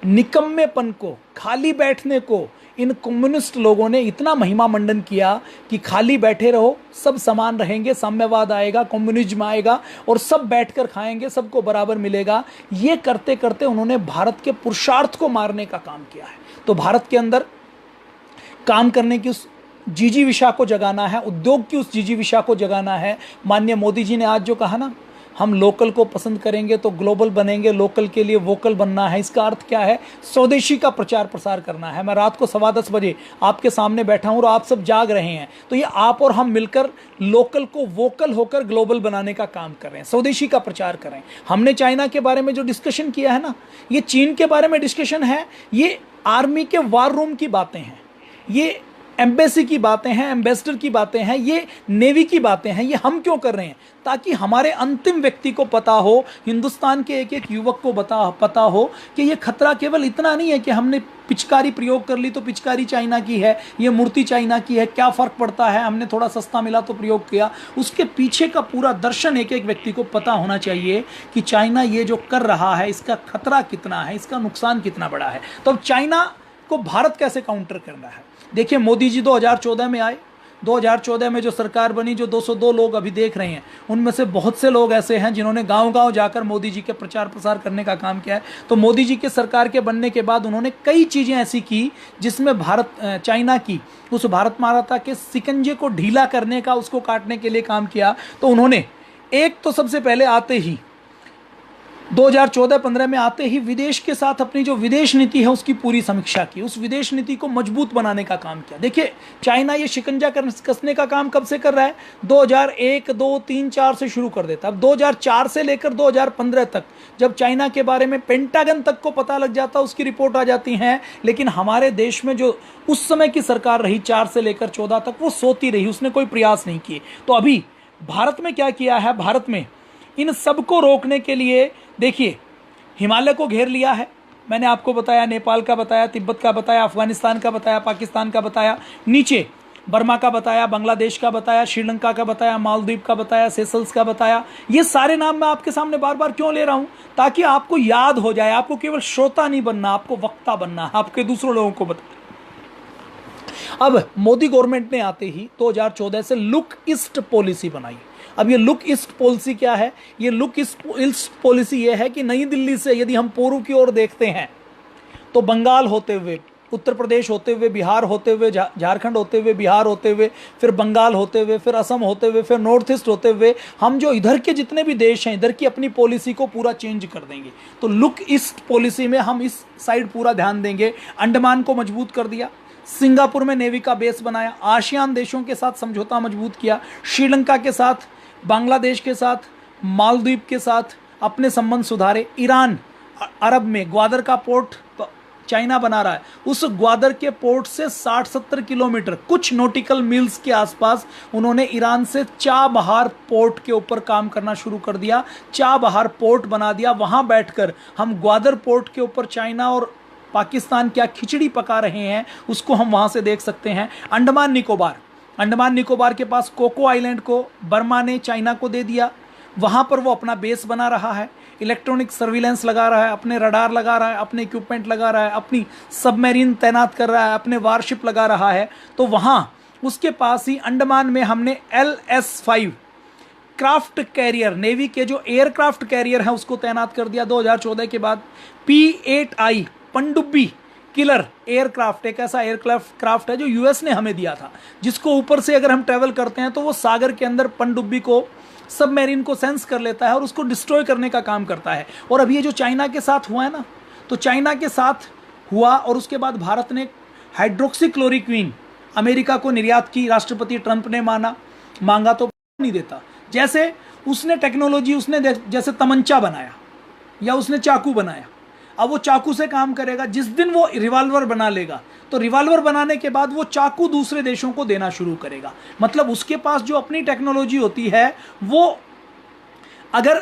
निकम्मेपन को, खाली बैठने को इन कम्युनिस्ट लोगों ने इतना महिमा मंडन किया कि खाली बैठे रहो, सब समान रहेंगे, साम्यवाद आएगा, कम्युनिज्म आएगा और सब बैठकर खाएंगे, सबको बराबर मिलेगा। ये करते करते उन्होंने भारत के पुरुषार्थ को मारने का काम किया है। तो भारत के अंदर काम करने की उस जिजीविषा को जगाना है, उद्योग की उस जिजीविषा को जगाना है। माननीय मोदी जी ने आज जो कहा ना, हम लोकल को पसंद करेंगे तो ग्लोबल बनेंगे, लोकल के लिए वोकल बनना है। इसका अर्थ क्या है? स्वदेशी का प्रचार प्रसार करना है। मैं रात को 10:15 बजे आपके सामने बैठा हूँ और आप सब जाग रहे हैं, तो ये आप और हम मिलकर लोकल को वोकल होकर ग्लोबल बनाने का काम कर रहे हैं, स्वदेशी का प्रचार कर रहे हैं। हमने चाइना के बारे में जो डिस्कशन किया है ना, ये चीन के बारे में डिस्कशन है, ये आर्मी के वार रूम की बातें हैं, ये एम्बेसी की बातें हैं, एम्बेसडर की बातें हैं, ये नेवी की बातें हैं। ये हम क्यों कर रहे हैं? ताकि हमारे अंतिम व्यक्ति को पता हो, हिंदुस्तान के एक एक युवक को पता हो कि ये खतरा केवल इतना नहीं है कि हमने पिचकारी प्रयोग कर ली तो पिचकारी चाइना की है, ये मूर्ति चाइना की है, क्या फ़र्क पड़ता है, हमने थोड़ा सस्ता मिला तो प्रयोग किया। उसके पीछे का पूरा दर्शन एक एक व्यक्ति को पता होना चाहिए कि चाइना ये जो कर रहा है, इसका खतरा कितना है, इसका नुकसान कितना बड़ा है। तो अब चाइना को भारत कैसे काउंटर करना है? देखिए, मोदी जी 2014 में आए, 2014 में जो सरकार बनी, जो 202 लोग अभी देख रहे हैं, उनमें से बहुत से लोग ऐसे हैं जिन्होंने गांव-गांव जाकर मोदी जी के प्रचार प्रसार करने का काम किया है। तो मोदी जी के सरकार के बनने के बाद उन्होंने कई चीज़ें ऐसी की जिसमें चाइना की उस भारत माता के शिकंजे को ढीला करने का, उसको काटने के लिए काम किया। तो उन्होंने एक तो सबसे पहले आते ही 2014-15 में आते ही विदेश के साथ अपनी जो विदेश नीति है उसकी पूरी समीक्षा की, उस विदेश नीति को मजबूत बनाने का काम किया। देखिए, चाइना ये शिकंजा कसने का काम कब से कर रहा है? 2001, 2, 3, 4 से शुरू कर देता। अब 2004 से लेकर 2015 तक जब चाइना के बारे में पेंटागन तक को पता लग जाता, उसकी रिपोर्ट आ जाती है, लेकिन हमारे देश में जो उस समय की सरकार रही 4 से लेकर 14 तक, वो सोती रही, उसने कोई प्रयास नहीं किए। तो अभी भारत में क्या किया है? भारत में इन सबको रोकने के लिए देखिए, हिमालय को घेर लिया है, मैंने आपको बताया, नेपाल का बताया, तिब्बत का बताया, अफगानिस्तान का बताया, पाकिस्तान का बताया, नीचे बर्मा का बताया, बांग्लादेश का बताया, श्रीलंका का बताया, मालदीव का बताया, सेशल्स का बताया। ये सारे नाम मैं आपके सामने बार बार क्यों ले रहा हूं? ताकि आपको याद हो जाए। आपको केवल श्रोता नहीं बनना, आपको वक्ता बनना है, आपके दूसरों लोगों को बता। अब मोदी गवर्नमेंट ने आते ही 2014 से लुक ईस्ट पॉलिसी बनाई। अब ये लुक ईस्ट पॉलिसी क्या है? ये लुक ईस्ट पॉलिसी ये है कि नई दिल्ली से यदि हम पूर्व की ओर देखते हैं तो बंगाल होते हुए, उत्तर प्रदेश होते हुए, बिहार होते हुए, झारखंड होते हुए, बिहार होते हुए, फिर बंगाल होते हुए, फिर असम होते हुए, फिर नॉर्थ ईस्ट होते हुए, हम जो इधर के जितने भी देश हैं, इधर की अपनी पॉलिसी को पूरा चेंज कर देंगे। तो लुक ईस्ट पॉलिसी में हम इस साइड पूरा ध्यान देंगे। अंडमान को मजबूत कर दिया, सिंगापुर में नेवी का बेस बनाया, आसियान देशों के साथ समझौता मजबूत किया, श्रीलंका के साथ, बांग्लादेश के साथ, मालदीव के साथ अपने संबंध सुधारे, ईरान, अरब में ग्वादर का पोर्ट चाइना बना रहा है, उस ग्वादर के पोर्ट से 60-70 किलोमीटर, कुछ नॉटिकल मील्स के आसपास उन्होंने ईरान से चाबहार पोर्ट के ऊपर काम करना शुरू कर दिया, चाबहार पोर्ट बना दिया। वहां बैठकर हम ग्वादर पोर्ट के ऊपर चाइना और पाकिस्तान क्या खिचड़ी पका रहे हैं उसको हम वहां से देख सकते हैं। अंडमान निकोबार के पास कोको आइलैंड को बर्मा ने चाइना को दे दिया, वहां पर वो अपना बेस बना रहा है, इलेक्ट्रॉनिक सर्विलेंस लगा रहा है, अपने रडार लगा रहा है, अपने इक्विपमेंट लगा रहा है, अपनी सबमरीन तैनात कर रहा है, अपने वारशिप लगा रहा है। तो वहां उसके पास ही अंडमान में हमने LS-5 क्राफ्ट कैरियर, नेवी के जो एयरक्राफ्ट कैरियर है उसको तैनात कर दिया 2014 के बाद। P-8I पनडुब्बी किलर एयरक्राफ्ट, एक ऐसा एयरक्राफ्ट है जो यूएस ने हमें दिया था, जिसको ऊपर से अगर हम ट्रेवल करते हैं तो वो सागर के अंदर पनडुब्बी को, सबमरीन को सेंस कर लेता है और उसको डिस्ट्रॉय करने का काम करता है। और अभी ये जो चाइना के साथ हुआ है ना, तो चाइना के साथ हुआ और उसके बाद भारत ने हाइड्रोक्सीक्लोरोक्वीन अमेरिका को निर्यात की, राष्ट्रपति ट्रंप ने मांगा तो नहीं देता। जैसे उसने टेक्नोलॉजी, उसने जैसे तमंचा बनाया या उसने चाकू बनाया, अब वो चाकू से काम करेगा। जिस दिन वो रिवॉल्वर बना लेगा तो रिवॉल्वर बनाने के बाद वो चाकू दूसरे देशों को देना शुरू करेगा। मतलब उसके पास जो अपनी टेक्नोलॉजी होती है, वो अगर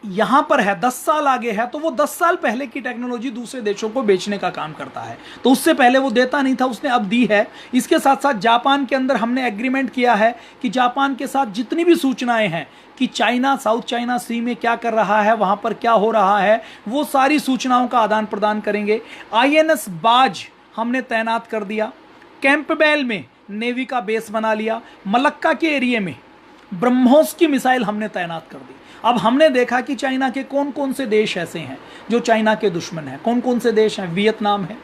यहां पर है, 10 साल आगे है, तो वो 10 साल पहले की टेक्नोलॉजी दूसरे देशों को बेचने का काम करता है। तो उससे पहले वो देता नहीं था, उसने अब दी है। इसके साथ साथ जापान के अंदर हमने एग्रीमेंट किया है कि जापान के साथ जितनी भी सूचनाएं हैं कि चाइना साउथ चाइना सी में क्या कर रहा है, वहां पर क्या हो रहा है, वो सारी सूचनाओं का आदान प्रदान करेंगे। आईएनएस बाज हमने तैनात कर दिया। कैंपबेल में नेवी का बेस बना लिया। मलक्का के एरिया में ब्रह्मोस की मिसाइल हमने तैनात कर दी। अब हमने देखा कि चाइना के कौन कौन से देश ऐसे हैं जो चाइना के दुश्मन हैं। कौन कौन से देश हैं? वियतनाम है,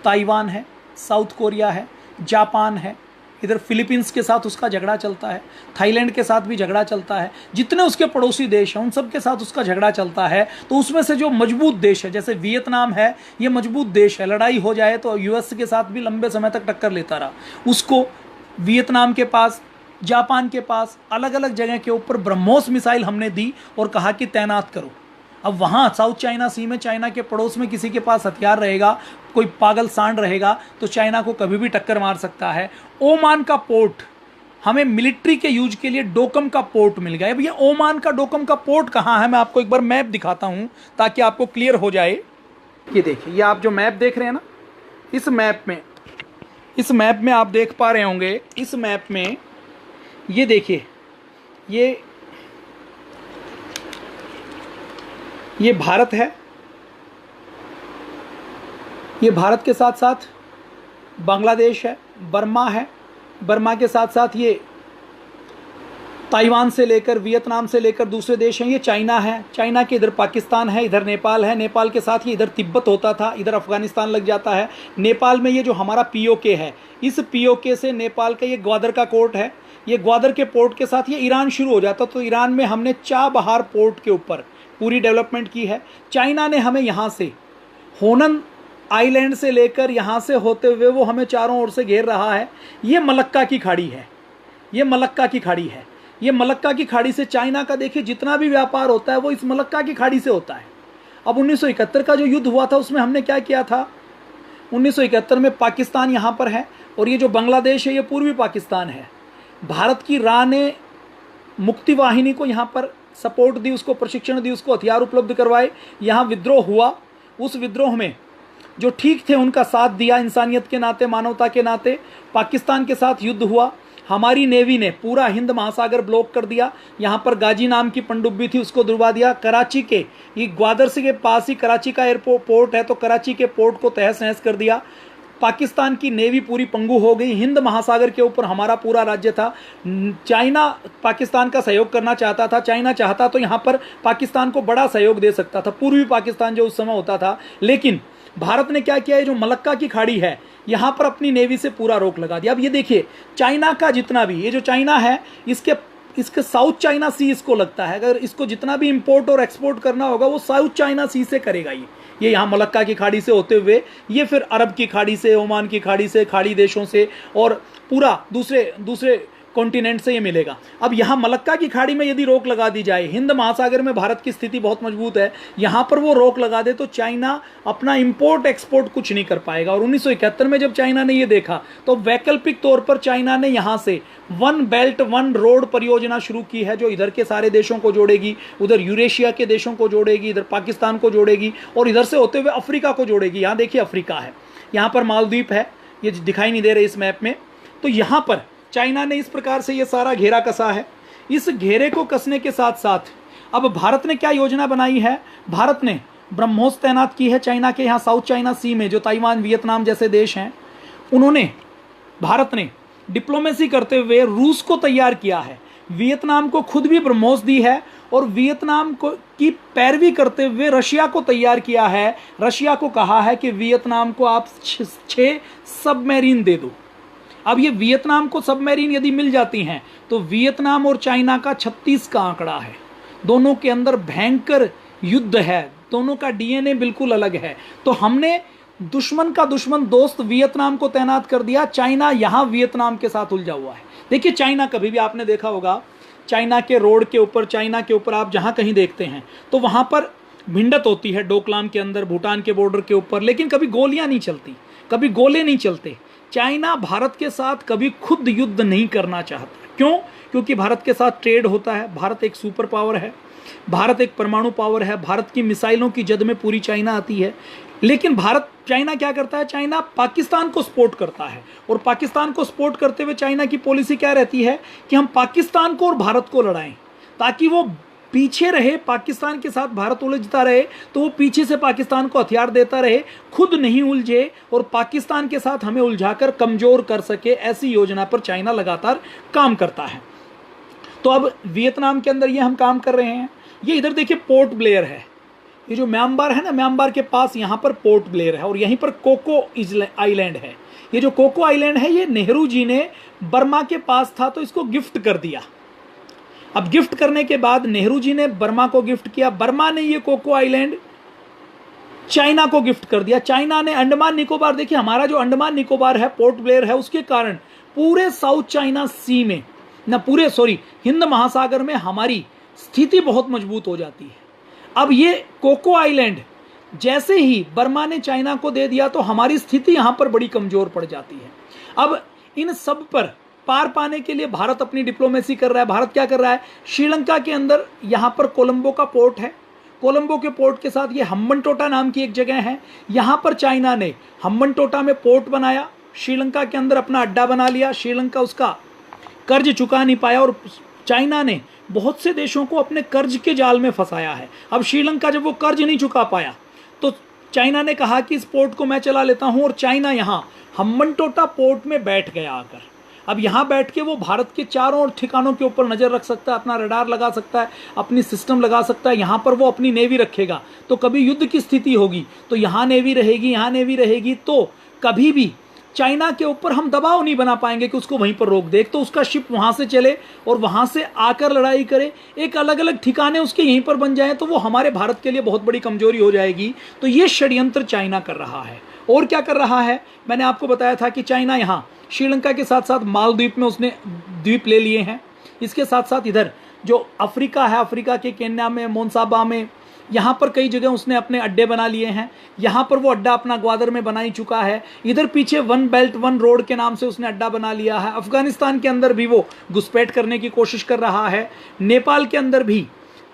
ताइवान है, साउथ कोरिया है, जापान है, इधर फिलीपींस के साथ उसका झगड़ा चलता है, थाईलैंड के साथ भी झगड़ा चलता है, जितने उसके पड़ोसी देश हैं उन सब के साथ उसका झगड़ा चलता है। तो उसमें से जो मजबूत देश है, जैसे वियतनाम है, ये मजबूत देश है, लड़ाई हो जाए तो यूएस के साथ भी लंबे समय तक टक्कर लेता रहा। उसको वियतनाम के पास, जापान के पास अलग अलग जगह के ऊपर ब्रह्मोस मिसाइल हमने दी और कहा कि तैनात करो। अब वहाँ साउथ चाइना सी में चाइना के पड़ोस में किसी के पास हथियार रहेगा, कोई पागल सांड रहेगा तो चाइना को कभी भी टक्कर मार सकता है। ओमान का पोर्ट हमें मिलिट्री के यूज के लिए डोकम का पोर्ट मिल गया। अब ये ओमान का डोकम का पोर्ट कहाँ है, मैं आपको एक बार मैप दिखाता हूँ ताकि आपको क्लियर हो जाए। ये देखिए, ये आप जो मैप देख रहे हैं ना, इस मैप में आप देख पा रहे होंगे, इस मैप में ये देखिए, ये भारत है, ये भारत के साथ साथ बांग्लादेश है, बर्मा है, बर्मा के साथ साथ ये ताइवान से लेकर वियतनाम से लेकर दूसरे देश हैं, ये चाइना है, चाइना के इधर पाकिस्तान है, इधर नेपाल है, नेपाल के साथ ये इधर तिब्बत होता था, इधर अफगानिस्तान लग जाता है। नेपाल में ये जो हमारा पीओके है, इस पीओके से नेपाल का ये ग्वादर का कोर्ट है, ये ग्वादर के पोर्ट के साथ ये ईरान शुरू हो जाता। तो ईरान में हमने चाबहार पोर्ट के ऊपर पूरी डेवलपमेंट की है। चाइना ने हमें यहाँ से होनन आइलैंड से लेकर यहाँ से होते हुए वो हमें चारों ओर से घेर रहा है। ये मलक्का की खाड़ी है, ये मलक्का की खाड़ी है। ये मलक्का की खाड़ी से चाइना का देखिए जितना भी व्यापार होता है वो इस मलक्का की खाड़ी से होता है। अब 1971 का जो युद्ध हुआ था उसमें हमने क्या किया था, 1971 में पाकिस्तान यहाँ पर है और ये जो बांग्लादेश है ये पूर्वी पाकिस्तान है। भारत की राह ने मुक्ति वाहिनी को यहाँ पर सपोर्ट दी, उसको प्रशिक्षण दी, उसको हथियार उपलब्ध करवाए। यहाँ विद्रोह हुआ, उस विद्रोह में जो ठीक थे उनका साथ दिया, इंसानियत के नाते, मानवता के नाते। पाकिस्तान के साथ युद्ध हुआ, हमारी नेवी ने पूरा हिंद महासागर ब्लॉक कर दिया। यहाँ पर गाजी नाम की पनडुब्बी थी, उसको डुबा दिया। कराची के ये ग्वादर से के पास ही कराची का एयरपोर्ट है, तो कराची के पोर्ट को तहस नहस कर दिया। पाकिस्तान की नेवी पूरी पंगु हो गई। हिंद महासागर के ऊपर हमारा पूरा राज्य था। चाइना पाकिस्तान का सहयोग करना चाहता था, चाइना चाहता तो यहाँ पर पाकिस्तान को बड़ा सहयोग दे सकता था, पूर्वी पाकिस्तान जो उस समय होता था। लेकिन भारत ने क्या किया, ये जो मलक्का की खाड़ी है यहाँ पर अपनी नेवी से पूरा रोक लगा दिया। अब ये देखिए, चाइना का जितना भी, ये जो चाइना है इसके साउथ चाइना सी इसको लगता है, अगर इसको जितना भी इंपोर्ट और एक्सपोर्ट करना होगा वो साउथ चाइना सी से करेगा। ये यहाँ मलक्का की खाड़ी से होते हुए ये फिर अरब की खाड़ी से, ओमान की खाड़ी से, खाड़ी देशों से और पूरा दूसरे कॉन्टिनेंट से ये मिलेगा। अब यहाँ मलक्का की खाड़ी में यदि रोक लगा दी जाए, हिंद महासागर में भारत की स्थिति बहुत मजबूत है, यहाँ पर वो रोक लगा दे तो चाइना अपना इंपोर्ट एक्सपोर्ट कुछ नहीं कर पाएगा। और 1971 में जब चाइना ने ये देखा तो वैकल्पिक तौर पर चाइना ने यहाँ से वन बेल्ट वन रोड परियोजना शुरू की है, जो इधर के सारे देशों को जोड़ेगी, उधर यूरेशिया के देशों को जोड़ेगी, इधर पाकिस्तान को जोड़ेगी और इधर से होते हुए अफ्रीका को जोड़ेगी। यहाँ देखिए अफ्रीका है, यहाँ पर मालदीव है, ये दिखाई नहीं दे रहे इस मैप में। तो यहाँ पर चाइना ने इस प्रकार से ये सारा घेरा कसा है। इस घेरे को कसने के साथ साथ अब भारत ने क्या योजना बनाई है, भारत ने ब्रह्मोस तैनात की है चाइना के यहाँ साउथ चाइना सी में, जो ताइवान वियतनाम जैसे देश हैं। भारत ने डिप्लोमेसी करते हुए रूस को तैयार किया है, वियतनाम को खुद भी ब्रह्मोस दी है और वियतनाम को की पैरवी करते हुए रशिया को तैयार किया है। रशिया को कहा है कि वियतनाम को आप 6 सबमरीन दे दो। अब ये वियतनाम को सबमरीन यदि मिल जाती हैं तो वियतनाम और चाइना का 36 का आंकड़ा है, दोनों के अंदर भयंकर युद्ध है, दोनों का डीएनए बिल्कुल अलग है। तो हमने दुश्मन का दुश्मन दोस्त वियतनाम को तैनात कर दिया, चाइना यहाँ वियतनाम के साथ उलझा हुआ है। देखिए चाइना, कभी भी आपने देखा होगा चाइना के रोड के ऊपर, चाइना के ऊपर आप जहाँ कहीं देखते हैं तो वहाँ पर भिंडत होती है, डोकलाम के अंदर, भूटान के बॉर्डर के ऊपर, लेकिन कभी गोलियाँ नहीं चलती, कभी गोले नहीं चलते। चाइना भारत के साथ कभी खुद युद्ध नहीं करना चाहता। क्यों? क्योंकि भारत के साथ ट्रेड होता है। भारत एक सुपर पावर है, भारत एक परमाणु पावर है, भारत की मिसाइलों की जद में पूरी चाइना आती है। लेकिन चाइना क्या करता है, चाइना पाकिस्तान को सपोर्ट करता है, और पाकिस्तान को सपोर्ट करते हुए चाइना की पॉलिसी क्या रहती है कि हम पाकिस्तान को और भारत को लड़ाएं, ताकि वो पीछे रहे, पाकिस्तान के साथ भारत उलझता रहे तो वो पीछे से पाकिस्तान को हथियार देता रहे, खुद नहीं उलझे और पाकिस्तान के साथ हमें उलझाकर कमजोर कर सके। ऐसी योजना पर चाइना लगातार काम करता है। तो अब वियतनाम के अंदर ये हम काम कर रहे हैं। ये इधर देखिए पोर्ट ब्लेयर है, ये जो म्यांमार है ना, म्यांमार के पास यहाँ पर पोर्ट ब्लेयर है, और यहीं पर कोको आइलैंड है। ये जो कोको आइलैंड है ये नेहरू जी ने बर्मा के पास था तो इसको गिफ्ट कर दिया। अब गिफ्ट करने के बाद नेहरू जी ने बर्मा को गिफ्ट किया, बर्मा ने ये कोको आइलैंड चाइना को गिफ्ट कर दिया। चाइना ने अंडमान निकोबार, देखिए हमारा जो अंडमान निकोबार है, पोर्ट ब्लेयर है, उसके कारण पूरे साउथ चाइना सी में हिंद महासागर में हमारी स्थिति बहुत मजबूत हो जाती है। अब ये कोको आइलैंड जैसे ही बर्मा ने चाइना को दे दिया तो हमारी स्थिति यहां पर बड़ी कमजोर पड़ जाती है। अब इन सब पर पार पाने के लिए भारत अपनी डिप्लोमेसी कर रहा है। भारत क्या कर रहा है, श्रीलंका के अंदर यहां पर कोलंबो का पोर्ट है, कोलंबो के पोर्ट के साथ ये हम्बनटोटा नाम की एक जगह है, यहां पर चाइना ने हम्बनटोटा में पोर्ट बनाया, श्रीलंका के अंदर अपना अड्डा बना लिया। श्रीलंका उसका कर्ज चुका नहीं पाया और चाइना ने बहुत से देशों को अपने कर्ज के जाल में फंसाया है। अब श्रीलंका जब वो कर्ज नहीं चुका पाया तो चाइना ने कहा कि इस पोर्ट को मैं चला लेता हूं, और चाइना यहां हम्बनटोटा पोर्ट में बैठ गया आकर। अब यहां बैठ के वो भारत के चारों ओर ठिकानों के ऊपर नजर रख सकता है, अपना रडार लगा सकता है, अपनी सिस्टम लगा सकता है। यहां पर वो अपनी नेवी रखेगा तो कभी युद्ध की स्थिति होगी तो यहां नेवी रहेगी, यहां नेवी रहेगी, तो कभी भी चाइना के ऊपर हम दबाव नहीं बना पाएंगे कि उसको वहीं पर रोक दे। तो उसका शिप वहां से चले और वहां से आकर लड़ाई करे, एक अलग अलग ठिकाने उसके यहीं पर बन जाए, तो वो हमारे भारत के लिए बहुत बड़ी कमजोरी हो जाएगी। तो ये षड्यंत्र चाइना कर रहा है। और क्या कर रहा है, मैंने आपको बताया था कि चाइना यहाँ श्रीलंका के साथ साथ मालदीव में उसने द्वीप ले लिए हैं। इसके साथ साथ इधर जो अफ्रीका है, अफ्रीका के केन्या में, मोनसाबा में, यहाँ पर कई जगह उसने अपने अड्डे बना लिए हैं। यहाँ पर वो अड्डा अपना ग्वादर में बना ही चुका है। इधर पीछे वन बेल्ट वन रोड के नाम से उसने अड्डा बना लिया है। अफगानिस्तान के अंदर भी वो घुसपैठ करने की कोशिश कर रहा है। नेपाल के अंदर भी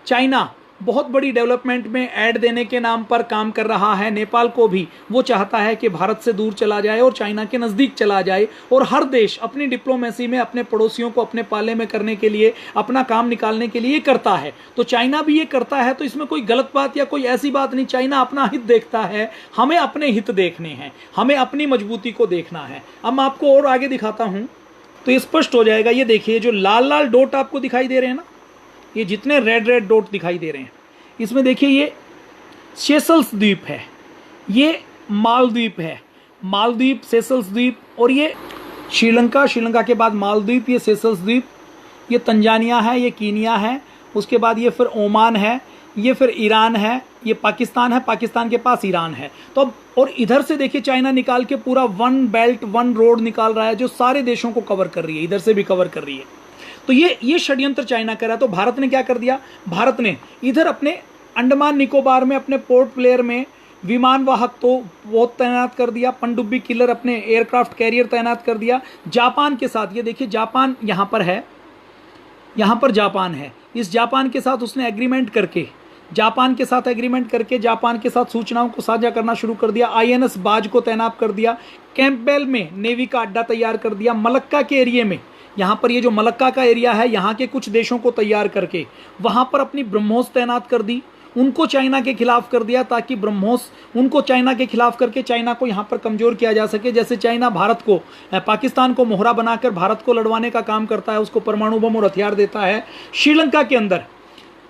चाइना बहुत बड़ी डेवलपमेंट में ऐड देने के नाम पर काम कर रहा है। नेपाल को भी वो चाहता है कि भारत से दूर चला जाए और चाइना के नज़दीक चला जाए, और हर देश अपनी डिप्लोमेसी में अपने पड़ोसियों को अपने पाले में करने के लिए, अपना काम निकालने के लिए करता है। तो चाइना भी ये करता है, तो इसमें कोई गलत बात या कोई ऐसी बात नहीं। चाइना अपना हित देखता है, हमें अपने हित देखने हैं, हमें अपनी मजबूती को देखना है। अब मैं आपको और आगे दिखाता हूँ तो ये स्पष्ट हो जाएगा। ये देखिए जो लाल लाल डॉट आपको दिखाई दे रहे हैं ना, ये जितने रेड रेड डॉट दिखाई दे रहे हैं, इसमें देखिए ये सेशल्स द्वीप है, ये मालदीव है, मालदीव, सेशल्स द्वीप, और ये श्रीलंका, श्रीलंका के बाद मालदीव, ये सेशल्स द्वीप, ये तंजानिया है, ये कीनिया है, उसके बाद ये फिर ओमान है, ये फिर ईरान है, ये पाकिस्तान है, पाकिस्तान के पास ईरान है। तो अब और इधर से देखिए चाइना निकाल के पूरा वन बेल्ट वन रोड निकाल रहा है जो सारे देशों को कवर कर रही है, इधर से भी कवर कर रही है। तो ये षड्यंत्र चाइना कर रहा है। तो भारत ने क्या कर दिया, भारत ने इधर अपने अंडमान निकोबार में अपने पोर्ट ब्लेयर में विमान वाहक तो बहुत तैनात कर दिया, पनडुब्बी किलर अपने एयरक्राफ्ट कैरियर तैनात कर दिया। जापान के साथ, ये देखिए जापान यहाँ पर है, यहाँ पर जापान है, इस जापान के साथ उसने एग्रीमेंट करके, जापान के साथ एग्रीमेंट करके जापान के साथ सूचनाओं को साझा करना शुरू कर दिया। INS बाज को तैनात कर दिया, कैंपबेल में नेवी का अड्डा तैयार कर दिया। मलक्का के एरिया में, यहाँ पर ये जो मलक्का का एरिया है, यहाँ के कुछ देशों को तैयार करके वहाँ पर अपनी ब्रह्मोस तैनात कर दी, उनको चाइना के खिलाफ कर दिया, ताकि ब्रह्मोस उनको चाइना के खिलाफ करके चाइना को यहाँ पर कमज़ोर किया जा सके। जैसे चाइना भारत को, पाकिस्तान को मोहरा बनाकर भारत को लड़वाने का काम करता है, उसको परमाणु बम और हथियार देता है। श्रीलंका के अंदर,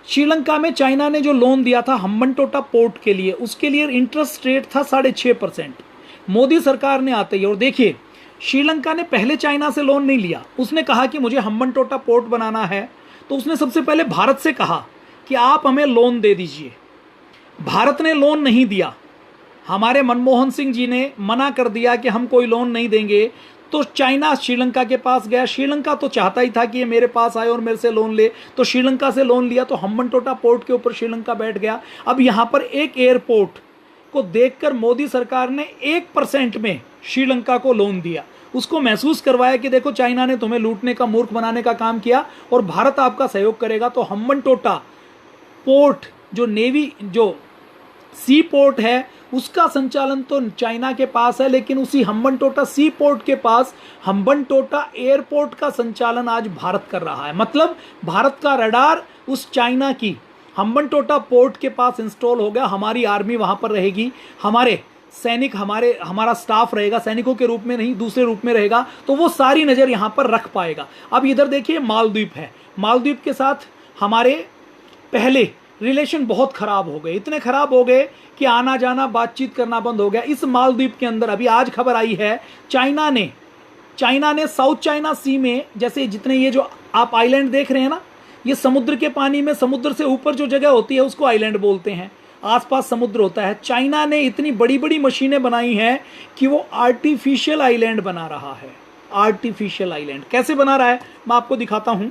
श्रीलंका में चाइना ने जो लोन दिया था हम्बनटोटा पोर्ट के लिए, उसके लिए इंटरेस्ट रेट था 6.5%। मोदी सरकार ने आते ही, और देखिए श्रीलंका ने पहले चाइना से लोन नहीं लिया, उसने कहा कि मुझे हम्बनटोटा पोर्ट बनाना है, तो उसने सबसे पहले भारत से कहा कि आप हमें लोन दे दीजिए। भारत ने लोन नहीं दिया, हमारे मनमोहन सिंह जी ने मना कर दिया कि हम कोई लोन नहीं देंगे। तो चाइना श्रीलंका के पास गया, श्रीलंका तो चाहता ही था कि ये मेरे पास आए और मेरे से लोन ले, तो श्रीलंका से लोन लिया, तो हम्बनटोटा पोर्ट के ऊपर श्रीलंका बैठ गया। अब यहाँ पर एक एयरपोर्ट को देखकर मोदी सरकार ने 1% में श्रीलंका को लोन दिया। उसको महसूस करवाया कि देखो चाइना ने तुम्हें लूटने का, मूर्ख बनाने का काम किया और भारत आपका सहयोग करेगा। तो हम्बनटोटा पोर्ट, जो नेवी, जो सी पोर्ट है, उसका संचालन तो चाइना के पास है, लेकिन उसी हम्बनटोटा सी पोर्ट के पास हम्बनटोटा एयरपोर्ट का संचालन आज भारत कर रहा है। मतलब भारत का रडार उस चाइना की हम्बनटोटा पोर्ट के पास इंस्टॉल हो गया। हमारी आर्मी वहां पर रहेगी, हमारे सैनिक, हमारा स्टाफ रहेगा, सैनिकों के रूप में नहीं दूसरे रूप में रहेगा, तो वो सारी नज़र यहाँ पर रख पाएगा। अब इधर देखिए मालदीव है, मालदीव के साथ हमारे पहले रिलेशन बहुत खराब हो गए, इतने खराब हो गए कि आना जाना, बातचीत करना बंद हो गया। इस मालदीव के अंदर अभी आज खबर आई है, चाइना ने साउथ चाइना सी में, जैसे जितने ये जो आप आइलैंड देख रहे हैं ना, ये समुद्र के पानी में, समुद्र से ऊपर जो जगह होती है उसको आइलैंड बोलते हैं, आसपास समुद्र होता है। चाइना ने इतनी बड़ी बड़ी मशीनें बनाई हैं कि वो आर्टिफिशियल आइलैंड बना रहा है। आर्टिफिशियल आइलैंड कैसे बना रहा है मैं आपको दिखाता हूं।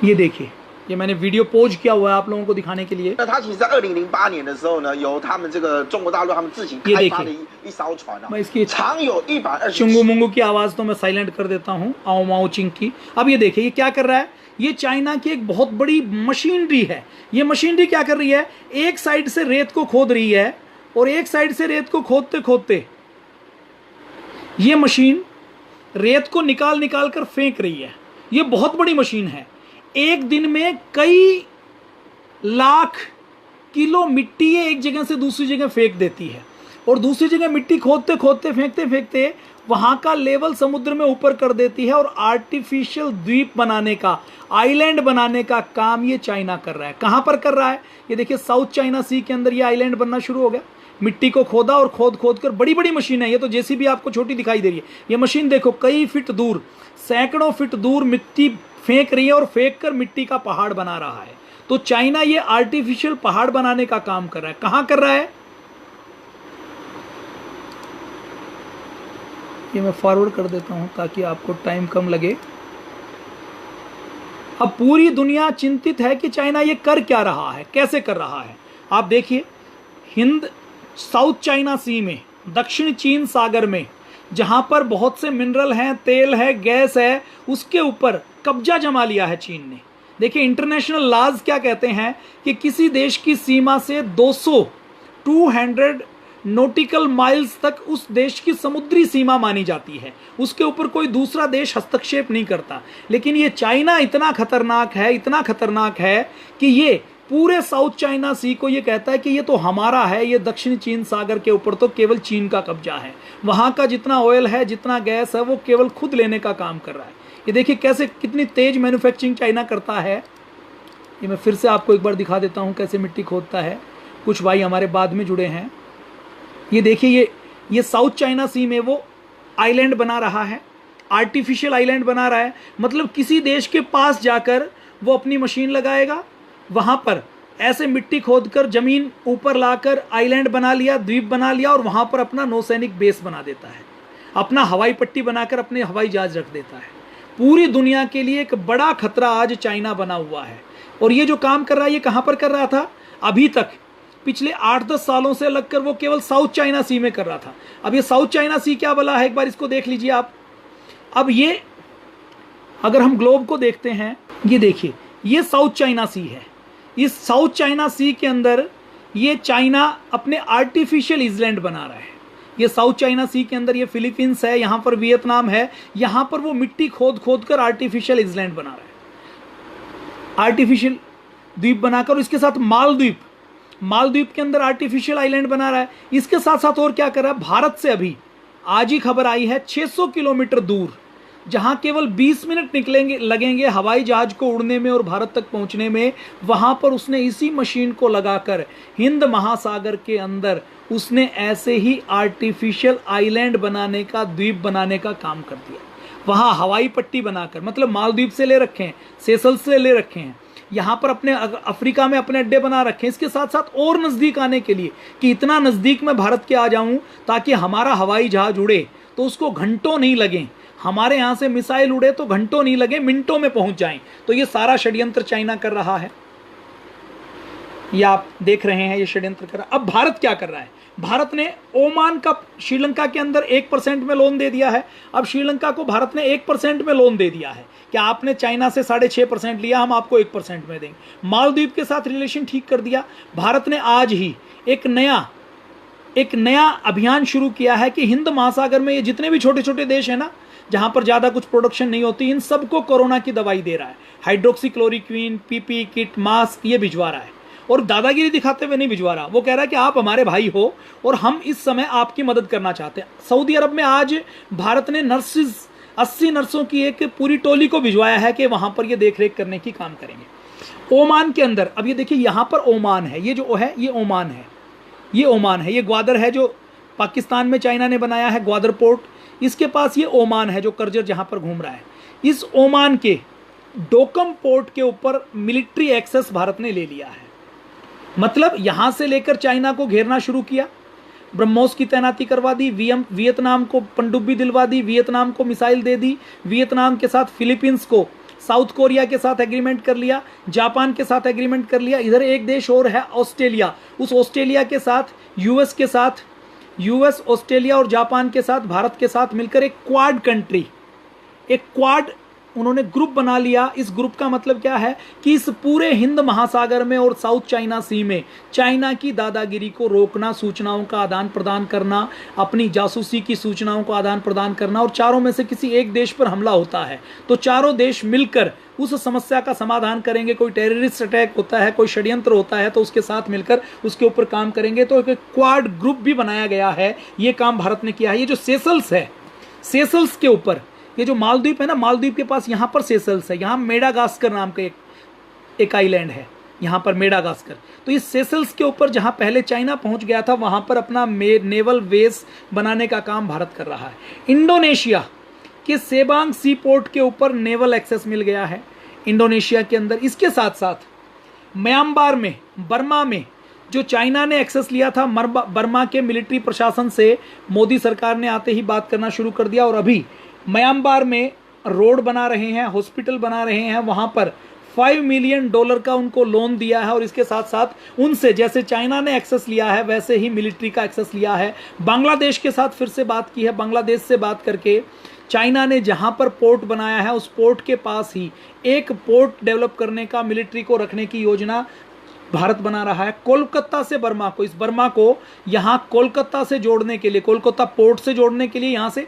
ये देखिए, ये मैंने वीडियो पोज किया हुआ है आप लोगों को दिखाने के लिए। ये देखिए, मैं इसकी चुंगू मुंगू की आवाज तो मैं साइलेंट कर देता हूँ, आओ माओ चिंग की। अब ये देखिए ये क्या कर रहा है, ये चाइना की एक बहुत बड़ी मशीनरी है। ये मशीनरी क्या कर रही है, एक साइड से रेत को खोद रही है और एक साइड से रेत को खोदते खोदते ये मशीन रेत को निकाल निकाल कर फेंक रही है। ये बहुत बड़ी मशीन है, एक दिन में कई लाख किलो मिट्टी ये एक जगह से दूसरी जगह फेंक देती है और दूसरी जगह मिट्टी खोदते खोदते फेंकते फेंकते वहां का लेवल समुद्र में ऊपर कर देती है और आर्टिफिशियल द्वीप बनाने का, आइलैंड बनाने का काम ये चाइना कर रहा है। कहां पर कर रहा है, ये देखिए साउथ चाइना सी के अंदर ये आइलैंड बनना शुरू हो गया। मिट्टी को खोदा और खोद खोद कर, बड़ी बड़ी मशीन है ये, तो जेसीबी आपको छोटी दिखाई दे रही है, ये मशीन देखो कई फीट दूर, सैकड़ों फीट दूर मिट्टी फेंक रही है और फेंक कर मिट्टी का पहाड़ बना रहा है। तो चाइना ये आर्टिफिशियल पहाड़ बनाने का काम कर रहा है। कहां कर रहा है, ये मैं फॉरवर्ड कर देता हूं ताकि आपको टाइम कम लगे। अब पूरी दुनिया चिंतित है कि चाइना ये कर क्या रहा है, कैसे कर रहा है। आप देखिए, हिंद साउथ चाइना सी में, दक्षिण चीन सागर में, जहां पर बहुत से मिनरल हैं, तेल है, गैस है, उसके ऊपर कब्जा जमा लिया है चीन ने। देखिए इंटरनेशनल लॉज क्या कहते हैं कि किसी देश की सीमा से 200 नॉटिकल माइल्स तक उस देश की समुद्री सीमा मानी जाती है, उसके ऊपर कोई दूसरा देश हस्तक्षेप नहीं करता। लेकिन ये चाइना इतना खतरनाक है, इतना खतरनाक है कि ये पूरे साउथ चाइना सी को ये कहता है कि ये तो हमारा है, ये दक्षिण चीन सागर के ऊपर तो केवल चीन का कब्जा है, वहां का जितना ऑयल है, जितना गैस है, वो केवल खुद लेने का काम कर रहा है। ये देखिए कैसे, कितनी तेज मैन्युफैक्चरिंग चाइना करता है। ये मैं फिर से आपको एक बार दिखा देता हूँ कैसे मिट्टी खोदता है। कुछ भाई हमारे बाद में जुड़े हैं। ये देखिए, ये साउथ चाइना सी में वो आइलैंड बना रहा है, आर्टिफिशियल आइलैंड बना रहा है। मतलब किसी देश के पास जाकर वो अपनी मशीन लगाएगा, वहां पर ऐसे मिट्टी खोदकर जमीन ऊपर लाकर आइलैंड बना लिया, द्वीप बना लिया और वहां पर अपना नौसैनिक बेस बना देता है, अपना हवाई पट्टी बनाकर अपने हवाई जहाज रख देता है। पूरी दुनिया के लिए एक बड़ा खतरा आज चाइना बना हुआ है। और ये जो काम कर रहा है, ये कहां पर कर रहा था अभी तक, पिछले 8-10 सालों से लगकर वो केवल साउथ चाइना सी में कर रहा था। अब ये साउथ चाइना सी क्या बला है, एक बार इसको देख लीजिए आप। अब ये अगर हम ग्लोब को देखते हैं, ये देखिए ये साउथ चाइना सी है। इस साउथ चाइना सी के अंदर ये चाइना अपने आर्टिफिशियल आइलैंड बना रहा है। ये साउथ चाइना सी के अंदर ये फिलीपींस है, यहाँ पर वियतनाम है, यहाँ पर वो मिट्टी खोद खोद कर आर्टिफिशियल आइलैंड बना रहा है, आर्टिफिशियल द्वीप बनाकर। इसके साथ मालद्वीप के अंदर आर्टिफिशियल आइलैंड बना रहा है। इसके साथ साथ और क्या कर रहा है, भारत से अभी आज ही खबर आई है 600 किलोमीटर दूर, जहां केवल 20 मिनट लगेंगे हवाई जहाज को उड़ने में और भारत तक पहुंचने में, वहां पर उसने इसी मशीन को लगाकर हिंद महासागर के अंदर उसने ऐसे ही आर्टिफिशियल आइलैंड बनाने का, द्वीप बनाने का काम कर दिया। वहां हवाई पट्टी बनाकर, मतलब मालदीव से ले रखे हैं, सेशल्स से ले रखे हैं, यहाँ पर अपने अफ्रीका में अपने अड्डे बना रखे हैं। इसके साथ साथ और नज़दीक आने के लिए कि इतना नज़दीक मैं भारत के आ जाऊं ताकि हमारा हवाई जहाज उड़े तो उसको घंटों नहीं लगे, हमारे यहाँ से मिसाइल उड़े तो घंटों नहीं लगे, मिनटों में पहुंच जाएं। तो ये सारा षड्यंत्र चाइना कर रहा है, ये आप देख रहे हैं, ये षड्यंत्र कर रहा है। अब भारत क्या कर रहा है, भारत ने ओमान का श्रीलंका के अंदर 1% में लोन दे दिया है। अब श्रीलंका को भारत ने 1% में लोन दे दिया है कि आपने चाइना से 6.5% लिया, हम आपको 1% में देंगे। मालदीव के साथ रिलेशन ठीक कर दिया। भारत ने आज ही एक नया अभियान शुरू किया है कि हिंद महासागर में ये जितने भी छोटे छोटे देश हैं ना, जहां पर ज्यादा कुछ प्रोडक्शन नहीं होती, इन सबको कोरोना की दवाई दे रहा है। हाइड्रोक्सीक्लोरोक्विन, पीपी किट, मास्क ये भिजवा रहा है, और दादागिरी दिखाते हुए नहीं भिजवा रहा। वो कह रहा है कि आप हमारे भाई हो और हम इस समय आपकी मदद करना चाहते हैं। सऊदी अरब में आज भारत ने 80 नर्सों की एक पूरी टोली को भिजवाया है कि वहां पर ये देखरेख करने की काम करेंगे। ओमान के अंदर, अब ये देखिए यहां पर ओमान है, ये जो है ये ओमान है, ये ओमान है, ये ग्वादर है जो पाकिस्तान में चाइना ने बनाया है, ग्वादर पोर्ट। इसके पास ये ओमान है जो कर्जर जहां पर घूम रहा है। इस ओमान के डोकम पोर्ट के ऊपर मिलिट्री एक्सेस भारत ने ले लिया है। मतलब यहां से लेकर चाइना को घेरना शुरू किया, ब्रह्मोस की तैनाती करवा दी, वियतनाम को पनडुब्बी दिलवा दी, वियतनाम को मिसाइल दे दी, वियतनाम के साथ फिलीपींस को, साउथ कोरिया के साथ एग्रीमेंट कर लिया, जापान के साथ एग्रीमेंट कर लिया। इधर एक देश और है ऑस्ट्रेलिया, उस ऑस्ट्रेलिया के साथ यूएस, ऑस्ट्रेलिया और जापान के साथ, भारत के साथ मिलकर एक क्वाड कंट्री, एक क्वाड उन्होंने ग्रुप बना लिया। इस ग्रुप का मतलब क्या है कि इस पूरे हिंद महासागर में और साउथ चाइना सी में चाइना की दादागिरी को रोकना, सूचनाओं का आदान प्रदान करना, अपनी जासूसी की सूचनाओं को आदान प्रदान करना, और चारों में से किसी एक देश पर हमला होता है तो चारों देश मिलकर उस समस्या का समाधान करेंगे। कोई टेररिस्ट अटैक होता है, कोई षड्यंत्र होता है तो उसके साथ मिलकर उसके ऊपर काम करेंगे। तो एक क्वाड ग्रुप भी बनाया गया है, ये काम भारत ने किया है। ये जो सेशल्स है, सेशल्स के ऊपर ये जो मालदीव है ना, मालदीव के पास यहाँ पर सेशल्स है, यहाँ मेडागास्कर नाम का एक आइलैंड है, यहाँ पर मेडागास्कर। तो इस सेशल्स के ऊपर जहाँ पहले चाइना पहुँच गया था, वहाँ पर अपना नेवल बेस बनाने का काम भारत कर रहा है। इंडोनेशिया के सेबांग सी पोर्ट के ऊपर नेवल एक्सेस मिल गया है इंडोनेशिया के अंदर। इसके साथ साथ म्यांमार में, बर्मा में जो चाइना ने एक्सेस लिया था, बर्मा के मिलिट्री प्रशासन से मोदी सरकार ने आते ही बात करना शुरू कर दिया, और अभी म्यांमार में रोड बना रहे हैं, हॉस्पिटल बना रहे हैं, वहां पर $5 मिलियन का उनको लोन दिया है। और इसके साथ साथ उनसे जैसे चाइना ने एक्सेस लिया है वैसे ही मिलिट्री का एक्सेस लिया है। बांग्लादेश के साथ फिर से बात की है, बांग्लादेश से बात करके चाइना ने जहां पर पोर्ट बनाया है उस पोर्ट के पास ही एक पोर्ट डेवलप करने का, मिलिट्री को रखने की योजना भारत बना रहा है। कोलकाता से बर्मा को, इस बर्मा को यहां कोलकाता से जोड़ने के लिए, कोलकाता पोर्ट से जोड़ने के लिए, यहां से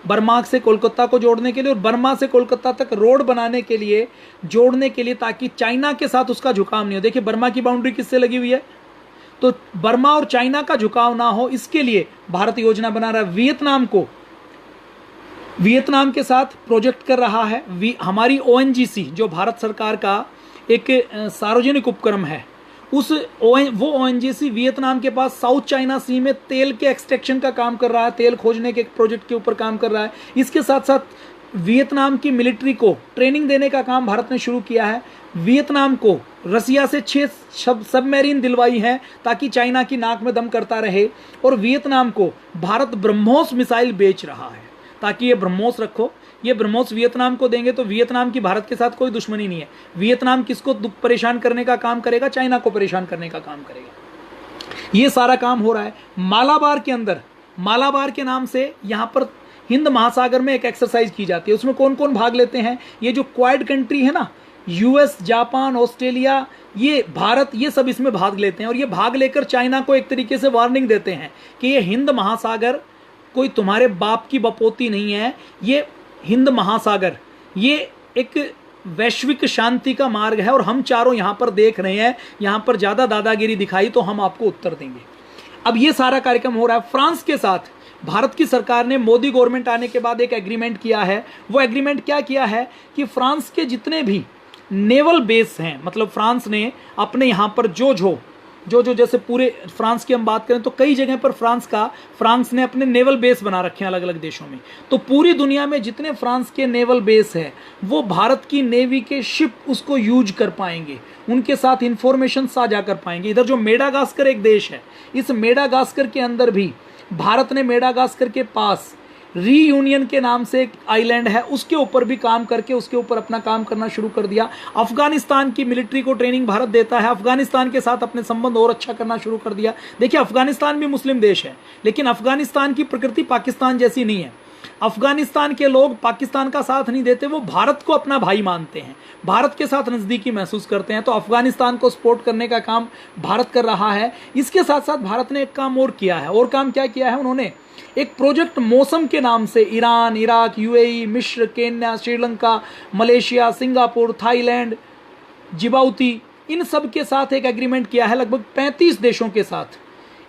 बर्मा से कोलकाता को जोड़ने के लिए और बर्मा से कोलकाता तक रोड बनाने के लिए, जोड़ने के लिए, ताकि चाइना के साथ उसका झुकाव नहीं हो। देखिए बर्मा की बाउंड्री किससे लगी हुई है, तो बर्मा और चाइना का झुकाव ना हो, इसके लिए भारत योजना बना रहा है। वियतनाम के साथ प्रोजेक्ट कर रहा है। हमारी ONGC जो भारत सरकार का एक सार्वजनिक उपक्रम है, वो ONGC वियतनाम के पास साउथ चाइना सी में तेल के एक्सट्रैक्शन का काम कर रहा है, तेल खोजने के एक प्रोजेक्ट के ऊपर काम कर रहा है। इसके साथ साथ वियतनाम की मिलिट्री को ट्रेनिंग देने का काम भारत ने शुरू किया है। वियतनाम को रसिया से 6 सबमरीन दिलवाई है ताकि चाइना की नाक में दम करता रहे, और वियतनाम को भारत ब्रह्मोस मिसाइल बेच रहा है ताकि ये ब्रह्मोस रखो। ये ब्रह्मोस वियतनाम को देंगे तो वियतनाम की भारत के साथ कोई दुश्मनी नहीं है। वियतनाम किसको परेशान करने का काम करेगा? चाइना को परेशान करने का काम करेगा। ये सारा काम हो रहा है मालाबार के अंदर। मालाबार के नाम से यहाँ पर हिंद महासागर में एक एक्सरसाइज की जाती है। उसमें कौन कौन भाग लेते हैं? ये जो क्वाड कंट्री है ना, यूएस, जापान, ऑस्ट्रेलिया, ये भारत, ये सब इसमें भाग लेते हैं। और ये भाग लेकर चाइना को एक तरीके से वार्निंग देते हैं कि ये हिंद महासागर कोई तुम्हारे बाप की बपोती नहीं है। ये हिंद महासागर ये एक वैश्विक शांति का मार्ग है, और हम चारों यहाँ पर देख रहे हैं, यहाँ पर ज़्यादा दादागिरी दिखाई तो हम आपको उत्तर देंगे। अब ये सारा कार्यक्रम हो रहा है। फ्रांस के साथ भारत की सरकार ने मोदी गवर्नमेंट आने के बाद एक एग्रीमेंट किया है। वो एग्रीमेंट क्या किया है कि फ्रांस के जितने भी नेवल बेस हैं, मतलब फ्रांस ने अपने यहाँ पर जो जैसे पूरे फ्रांस की हम बात करें तो कई जगह पर फ्रांस ने अपने नेवल बेस बना रखे हैं अलग अलग देशों में। तो पूरी दुनिया में जितने फ्रांस के नेवल बेस है वो भारत की नेवी के शिप उसको यूज कर पाएंगे, उनके साथ इंफॉर्मेशन साझा कर पाएंगे। इधर जो मेडागास्कर एक देश है, इस मेडागास्कर के अंदर भी भारत ने मेडागास्कर के पास रीयूनियन के नाम से एक आइलैंड है, उसके ऊपर भी काम करके उसके ऊपर अपना काम करना शुरू कर दिया। अफगानिस्तान की मिलिट्री को ट्रेनिंग भारत देता है, अफगानिस्तान के साथ अपने संबंध और अच्छा करना शुरू कर दिया। देखिए अफगानिस्तान भी मुस्लिम देश है, लेकिन अफगानिस्तान की प्रकृति पाकिस्तान जैसी नहीं है। अफगानिस्तान के लोग पाकिस्तान का साथ नहीं देते, वो भारत को अपना भाई मानते हैं, भारत के साथ नज़दीकी महसूस करते हैं। तो अफगानिस्तान को सपोर्ट करने का काम भारत कर रहा है। इसके साथ साथ भारत ने एक काम और किया है, और काम क्या किया है, उन्होंने एक प्रोजेक्ट मौसम के नाम से ईरान, इराक, यूएई, मिस्र, Kenya, Sri Lanka, Malaysia, Singapore, Thailand, Djibouti, इन सब के साथ एक एग्रीमेंट किया है, लगभग 35 देशों के साथ।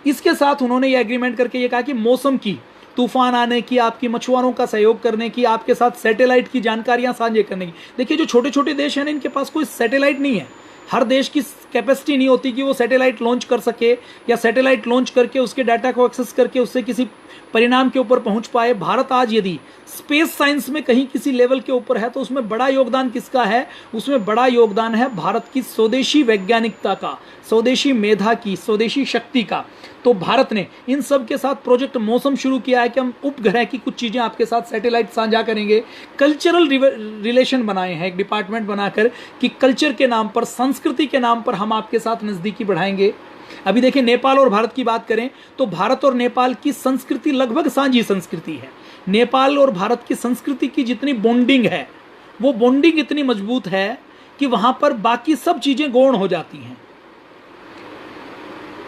इसके साथ उन्होंने ये एग्रीमेंट करके ये कहा कि मौसम की, तूफान आने की, आपकी मछुआरों का सहयोग करने की, आपके साथ सैटेलाइट की जानकारियां साझा करने की। देखिए जो छोटे छोटे देश हैं ना, इनके पास कोई सैटेलाइट नहीं है, हर देश की कैपेसिटी नहीं होती कि वो सैटेलाइट लॉन्च कर सके, या सैटेलाइट लॉन्च करके उसके डाटा को एक्सेस करके उससे किसी परिणाम के ऊपर पहुंच पाए। भारत आज यदि स्पेस साइंस में कहीं किसी लेवल के ऊपर है तो उसमें बड़ा योगदान किसका है? उसमें बड़ा योगदान है भारत की स्वदेशी वैज्ञानिकता का, स्वदेशी मेधा की, स्वदेशी शक्ति का। तो भारत ने इन सब के साथ प्रोजेक्ट मौसम शुरू किया है कि हम उपग्रह की कुछ चीज़ें आपके साथ सैटेलाइट साझा करेंगे। कल्चरल रिलेशन बनाए हैं, एक डिपार्टमेंट बनाकर कि कल्चर के नाम पर, संस्कृति के नाम पर हम आपके साथ नज़दीकी बढ़ाएंगे। अभी देखिए नेपाल और भारत की बात करें तो भारत और नेपाल की संस्कृति लगभग साझी संस्कृति है। नेपाल और भारत की संस्कृति की जितनी बॉन्डिंग है, वो बॉन्डिंग इतनी मजबूत है कि वहां पर बाकी सब चीजें गौण हो जाती हैं।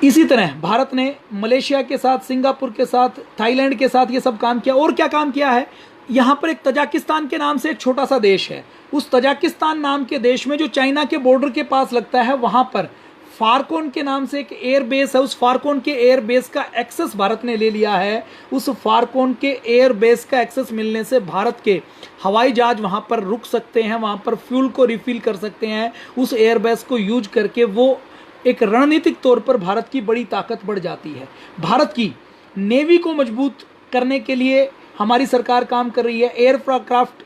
इसी तरह भारत ने मलेशिया के साथ, सिंगापुर के साथ, थाईलैंड के साथ ये सब काम किया। और क्या काम किया है, यहाँ पर एक तजाकिस्तान के नाम से एक छोटा सा देश है, उस तजाकिस्तान नाम के देश में जो चाइना के बॉर्डर के पास लगता है, वहां पर फारकोन के नाम से एक एयर बेस है। उस फारकोन के एयर बेस का एक्सेस भारत ने ले लिया है। उस फारकोन के एयर बेस का एक्सेस मिलने से भारत के हवाई जहाज वहां पर रुक सकते हैं, वहां पर फ्यूल को रिफिल कर सकते हैं। उस एयर बेस को यूज करके वो एक रणनीतिक तौर पर भारत की बड़ी ताकत बढ़ जाती है। भारत की नेवी को मजबूत करने के लिए हमारी सरकार काम कर रही है, एयरक्राफ्ट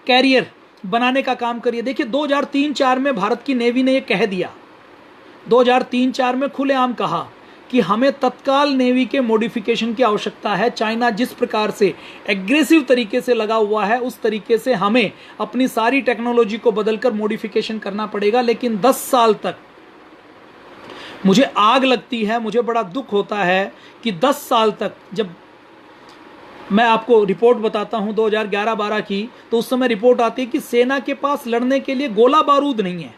कैरियर बनाने का काम कर रही है। देखिए 2003-4 में भारत की नेवी ने यह कह दिया, 2003-4 में खुलेआम कहा कि हमें तत्काल नेवी के मॉडिफिकेशन की आवश्यकता है। चाइना जिस प्रकार से एग्रेसिव तरीके से लगा हुआ है, उस तरीके से हमें अपनी सारी टेक्नोलॉजी को बदलकर मॉडिफिकेशन करना पड़ेगा। लेकिन 10 साल तक मुझे आग लगती है, मुझे बड़ा दुख होता है कि 10 साल तक, जब मैं आपको रिपोर्ट बताता हूं 2011-12 की, तो उस समय रिपोर्ट आती है कि सेना के पास लड़ने के लिए गोला बारूद नहीं है,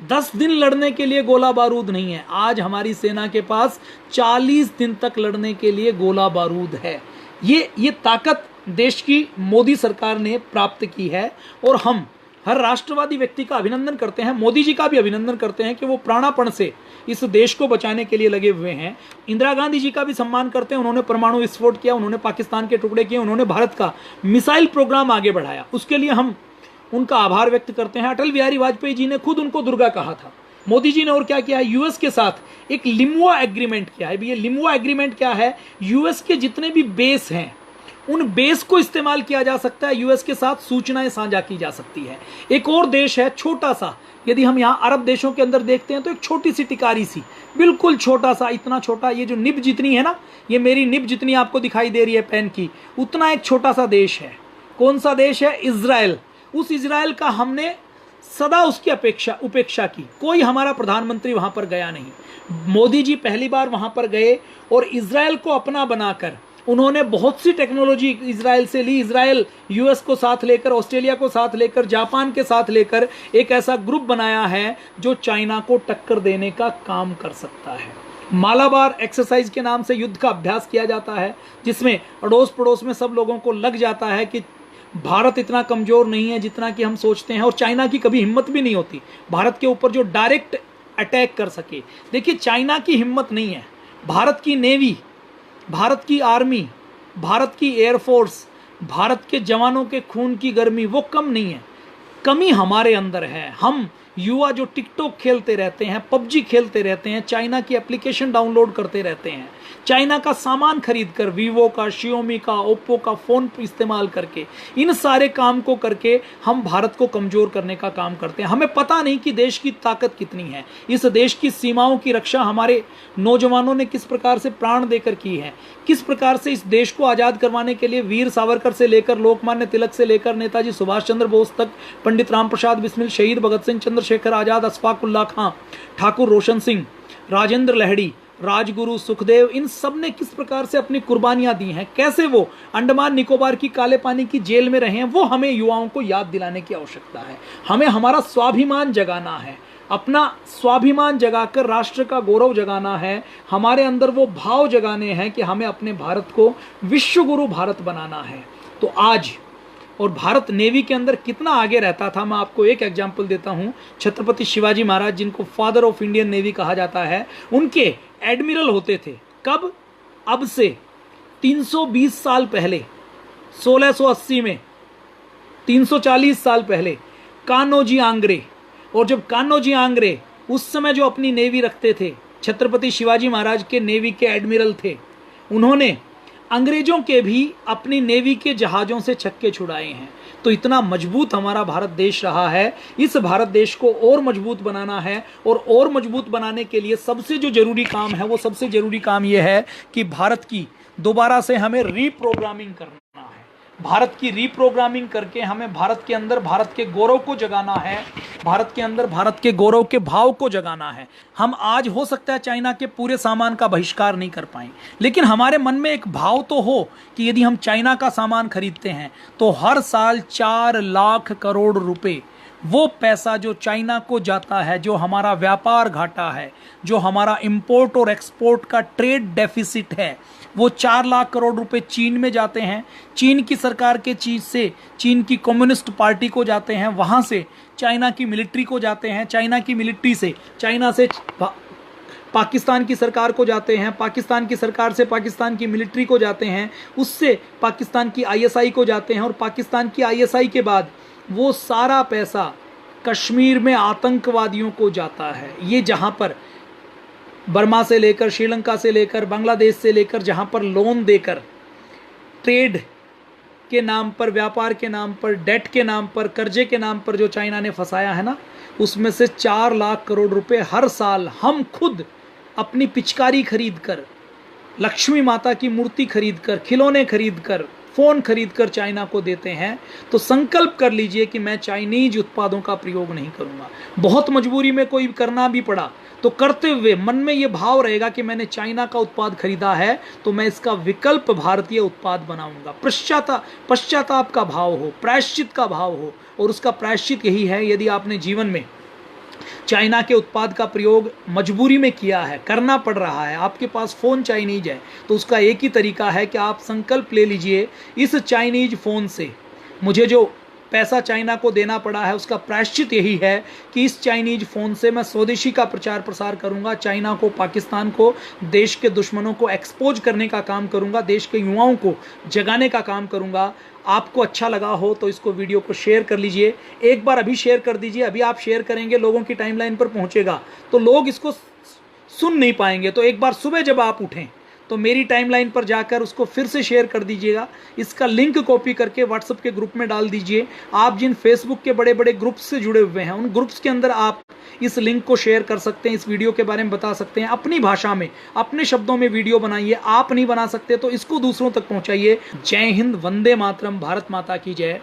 10 दिन लड़ने के लिए गोला बारूद नहीं है। आज हमारी सेना के पास 40 दिन तक लड़ने के लिए गोला बारूद है। ये ताकत देश की मोदी सरकार ने प्राप्त की है, और हम हर राष्ट्रवादी व्यक्ति का अभिनंदन करते हैं, मोदी जी का भी अभिनंदन करते हैं कि वो प्राणापण से इस देश को बचाने के लिए लगे हुए हैं। इंदिरा गांधी जी का भी सम्मान करते हैं, उन्होंने परमाणु विस्फोट किया, उन्होंने पाकिस्तान के टुकड़े किए, उन्होंने भारत का मिसाइल प्रोग्राम आगे बढ़ाया, उसके लिए हम उनका आभार व्यक्त करते हैं। अटल बिहारी वाजपेयी जी ने खुद उनको दुर्गा कहा था। मोदी जी ने और क्या किया है, यूएस के साथ एक लिमुआ एग्रीमेंट किया है। ये लिमुआ एग्रीमेंट क्या है, यूएस के जितने भी बेस हैं उन बेस को इस्तेमाल किया जा सकता है, यूएस के साथ सूचनाएं साझा की जा सकती है। एक और देश है छोटा सा, यदि हम यहाँ अरब देशों के अंदर देखते हैं तो एक छोटी सी टिकारी सी, बिल्कुल छोटा सा, इतना छोटा, ये जो निब जितनी है ना, ये मेरी निब जितनी आपको दिखाई दे रही है पेन की, उतना एक छोटा सा देश है। कौन सा देश है? इजराइल। उस इजराइल का हमने सदा उसकी उपेक्षा की, कोई हमारा प्रधानमंत्री वहां पर गया नहीं। मोदी जी पहली बार वहां पर गए और इजराइल को अपना बनाकर उन्होंने बहुत सी टेक्नोलॉजी इजराइल से ली। इजराइल यूएस को साथ लेकर, ऑस्ट्रेलिया को साथ लेकर, जापान के साथ लेकर एक ऐसा ग्रुप बनाया है जो चाइना को टक्कर देने का काम कर सकता है। मालाबार एक्सरसाइज के नाम से युद्ध का अभ्यास किया जाता है, जिसमें अड़ोस पड़ोस में सब लोगों को लग जाता है कि भारत इतना कमजोर नहीं है जितना कि हम सोचते हैं, और चाइना की कभी हिम्मत भी नहीं होती भारत के ऊपर जो डायरेक्ट अटैक कर सके। देखिए चाइना की हिम्मत नहीं है, भारत की नेवी, भारत की आर्मी, भारत की एयरफोर्स, भारत के जवानों के खून की गर्मी वो कम नहीं है, कमी हमारे अंदर है। हम युवा जो टिकटॉक खेलते रहते हैं, पबजी खेलते रहते हैं, चाइना की एप्लीकेशन डाउनलोड करते रहते हैं, चाइना का सामान खरीद कर, वीवो का, शियोमी का, ओप्पो का फोन इस्तेमाल करके, इन सारे काम को करके हम भारत को कमजोर करने का काम करते हैं। हमें पता नहीं कि देश की ताकत कितनी है। इस देश की सीमाओं की रक्षा हमारे नौजवानों ने किस प्रकार से प्राण देकर की है, किस प्रकार से इस देश को आजाद करवाने के लिए वीर सावरकर से लेकर, लोकमान्य तिलक से लेकर, नेताजी सुभाष चंद्र बोस तक, पंडित राम प्रसाद बिस्मिल, शहीद भगत सिंह, चंद्रशेखर आजाद, अशफाक उल्लाह खां, ठाकुर रोशन सिंह, राजेंद्र लहड़ी, राजगुरु, सुखदेव, इन सब ने किस प्रकार से अपनी कुर्बानियां दी हैं, कैसे वो अंडमान निकोबार की काले पानी की जेल में रहे हैं, वो हमें युवाओं को याद दिलाने की आवश्यकता है। हमें हमारा स्वाभिमान जगाना है, अपना स्वाभिमान जगाकर राष्ट्र का गौरव जगाना है। हमारे अंदर वो भाव जगाने हैं कि हमें अपने भारत को विश्व गुरु भारत बनाना है। तो आज, और भारत नेवी के अंदर कितना आगे रहता था, मैं आपको एक एग्जाम्पल देता हूं। छत्रपति शिवाजी महाराज, जिनको फादर ऑफ इंडियन नेवी कहा जाता है, उनके एडमिरल होते थे। कब? अब से 320 साल पहले, 1680 में, 340 साल पहले कान्होजी आंग्रे। और जब कान्होजी आंग्रे उस समय जो अपनी नेवी रखते थे, छत्रपति शिवाजी महाराज के नेवी के एडमिरल थे, उन्होंने अंग्रेजों के भी अपनी नेवी के जहाज़ों से छक्के छुड़ाए हैं। तो इतना मजबूत हमारा भारत देश रहा है। इस भारत देश को और मजबूत बनाना है, और मजबूत बनाने के लिए सबसे जो जरूरी काम है, वो सबसे जरूरी काम ये है कि भारत की दोबारा से हमें रीप्रोग्रामिंग करना है। भारत की रीप्रोग्रामिंग करके हमें भारत के अंदर भारत के गौरव को जगाना है, भारत के अंदर भारत के गौरव के भाव को जगाना है। हम आज हो सकता है चाइना के पूरे सामान का बहिष्कार नहीं कर पाएं, लेकिन हमारे मन में एक भाव तो हो कि यदि हम चाइना का सामान खरीदते हैं तो हर साल 4 लाख करोड़ रुपए वो पैसा जो चाइना को जाता है, जो हमारा व्यापार घाटा है, जो हमारा इंपोर्ट और एक्सपोर्ट का ट्रेड डेफिसिट है, वो 4 लाख करोड़ रुपए चीन में जाते हैं। चीन की सरकार के चीज से चीन की कम्युनिस्ट पार्टी को जाते हैं, वहां से चाइना की मिलिट्री को जाते हैं, चाइना की मिलिट्री से चाइना से पाकिस्तान की सरकार को जाते हैं, पाकिस्तान की सरकार से पाकिस्तान की मिलिट्री को जाते हैं, उससे पाकिस्तान की आईएसआई को जाते हैं, और पाकिस्तान की आईएसआई के बाद वो सारा पैसा कश्मीर में आतंकवादियों को जाता है। ये जहां पर बर्मा से लेकर, श्रीलंका से लेकर, बांग्लादेश से लेकर, जहां पर लोन देकर, ट्रेड के नाम पर, व्यापार के नाम पर, डेट के नाम पर, कर्जे के नाम पर जो चाइना ने फंसाया है ना, उसमें से 4 लाख करोड़ रुपए हर साल हम खुद अपनी पिचकारी खरीद कर, लक्ष्मी माता की मूर्ति खरीद कर, खिलौने खरीद कर, फोन खरीद कर चाइना को देते हैं। तो संकल्प कर लीजिए कि मैं चाइनीज उत्पादों का प्रयोग नहीं करूंगा। बहुत मजबूरी में कोई करना भी पड़ा तो करते हुए मन में ये भाव रहेगा कि मैंने चाइना का उत्पाद खरीदा है तो मैं इसका विकल्प भारतीय उत्पाद बनाऊंगा। पश्चाताप का भाव हो, प्रायश्चित का भाव हो, और उसका प्रायश्चित यही है, यदि आपने जीवन में चाइना के उत्पाद का प्रयोग मजबूरी में किया है, करना पड़ रहा है, आपके पास फ़ोन चाइनीज है, तो उसका एक ही तरीका है कि आप संकल्प ले लीजिए, इस चाइनीज फ़ोन से मुझे जो पैसा चाइना को देना पड़ा है उसका प्रायश्चित यही है कि इस चाइनीज फ़ोन से मैं स्वदेशी का प्रचार प्रसार करूंगा, चाइना को, पाकिस्तान को, देश के दुश्मनों को एक्सपोज करने का काम करूंगा, देश के युवाओं को जगाने का काम करूंगा। आपको अच्छा लगा हो तो इसको, वीडियो को शेयर कर लीजिए। एक बार अभी शेयर कर दीजिए। अभी आप शेयर करेंगे, लोगों की टाइमलाइन पर पहुंचेगा तो लोग इसको सुन नहीं पाएंगे। तो एक बार सुबह जब आप उठें तो मेरी टाइमलाइन पर जाकर उसको फिर से शेयर कर दीजिएगा। इसका लिंक कॉपी करके व्हाट्सएप के ग्रुप में डाल दीजिए। आप जिन फेसबुक के बड़े बड़े ग्रुप्स से जुड़े हुए हैं, उन ग्रुप्स के अंदर आप इस लिंक को शेयर कर सकते हैं, इस वीडियो के बारे में बता सकते हैं, अपनी भाषा में, अपने शब्दों में वीडियो बनाइए। आप नहीं बना सकते तो इसको दूसरों तक पहुंचाइए। जय हिंद, वंदे मातरम, भारत माता की जय।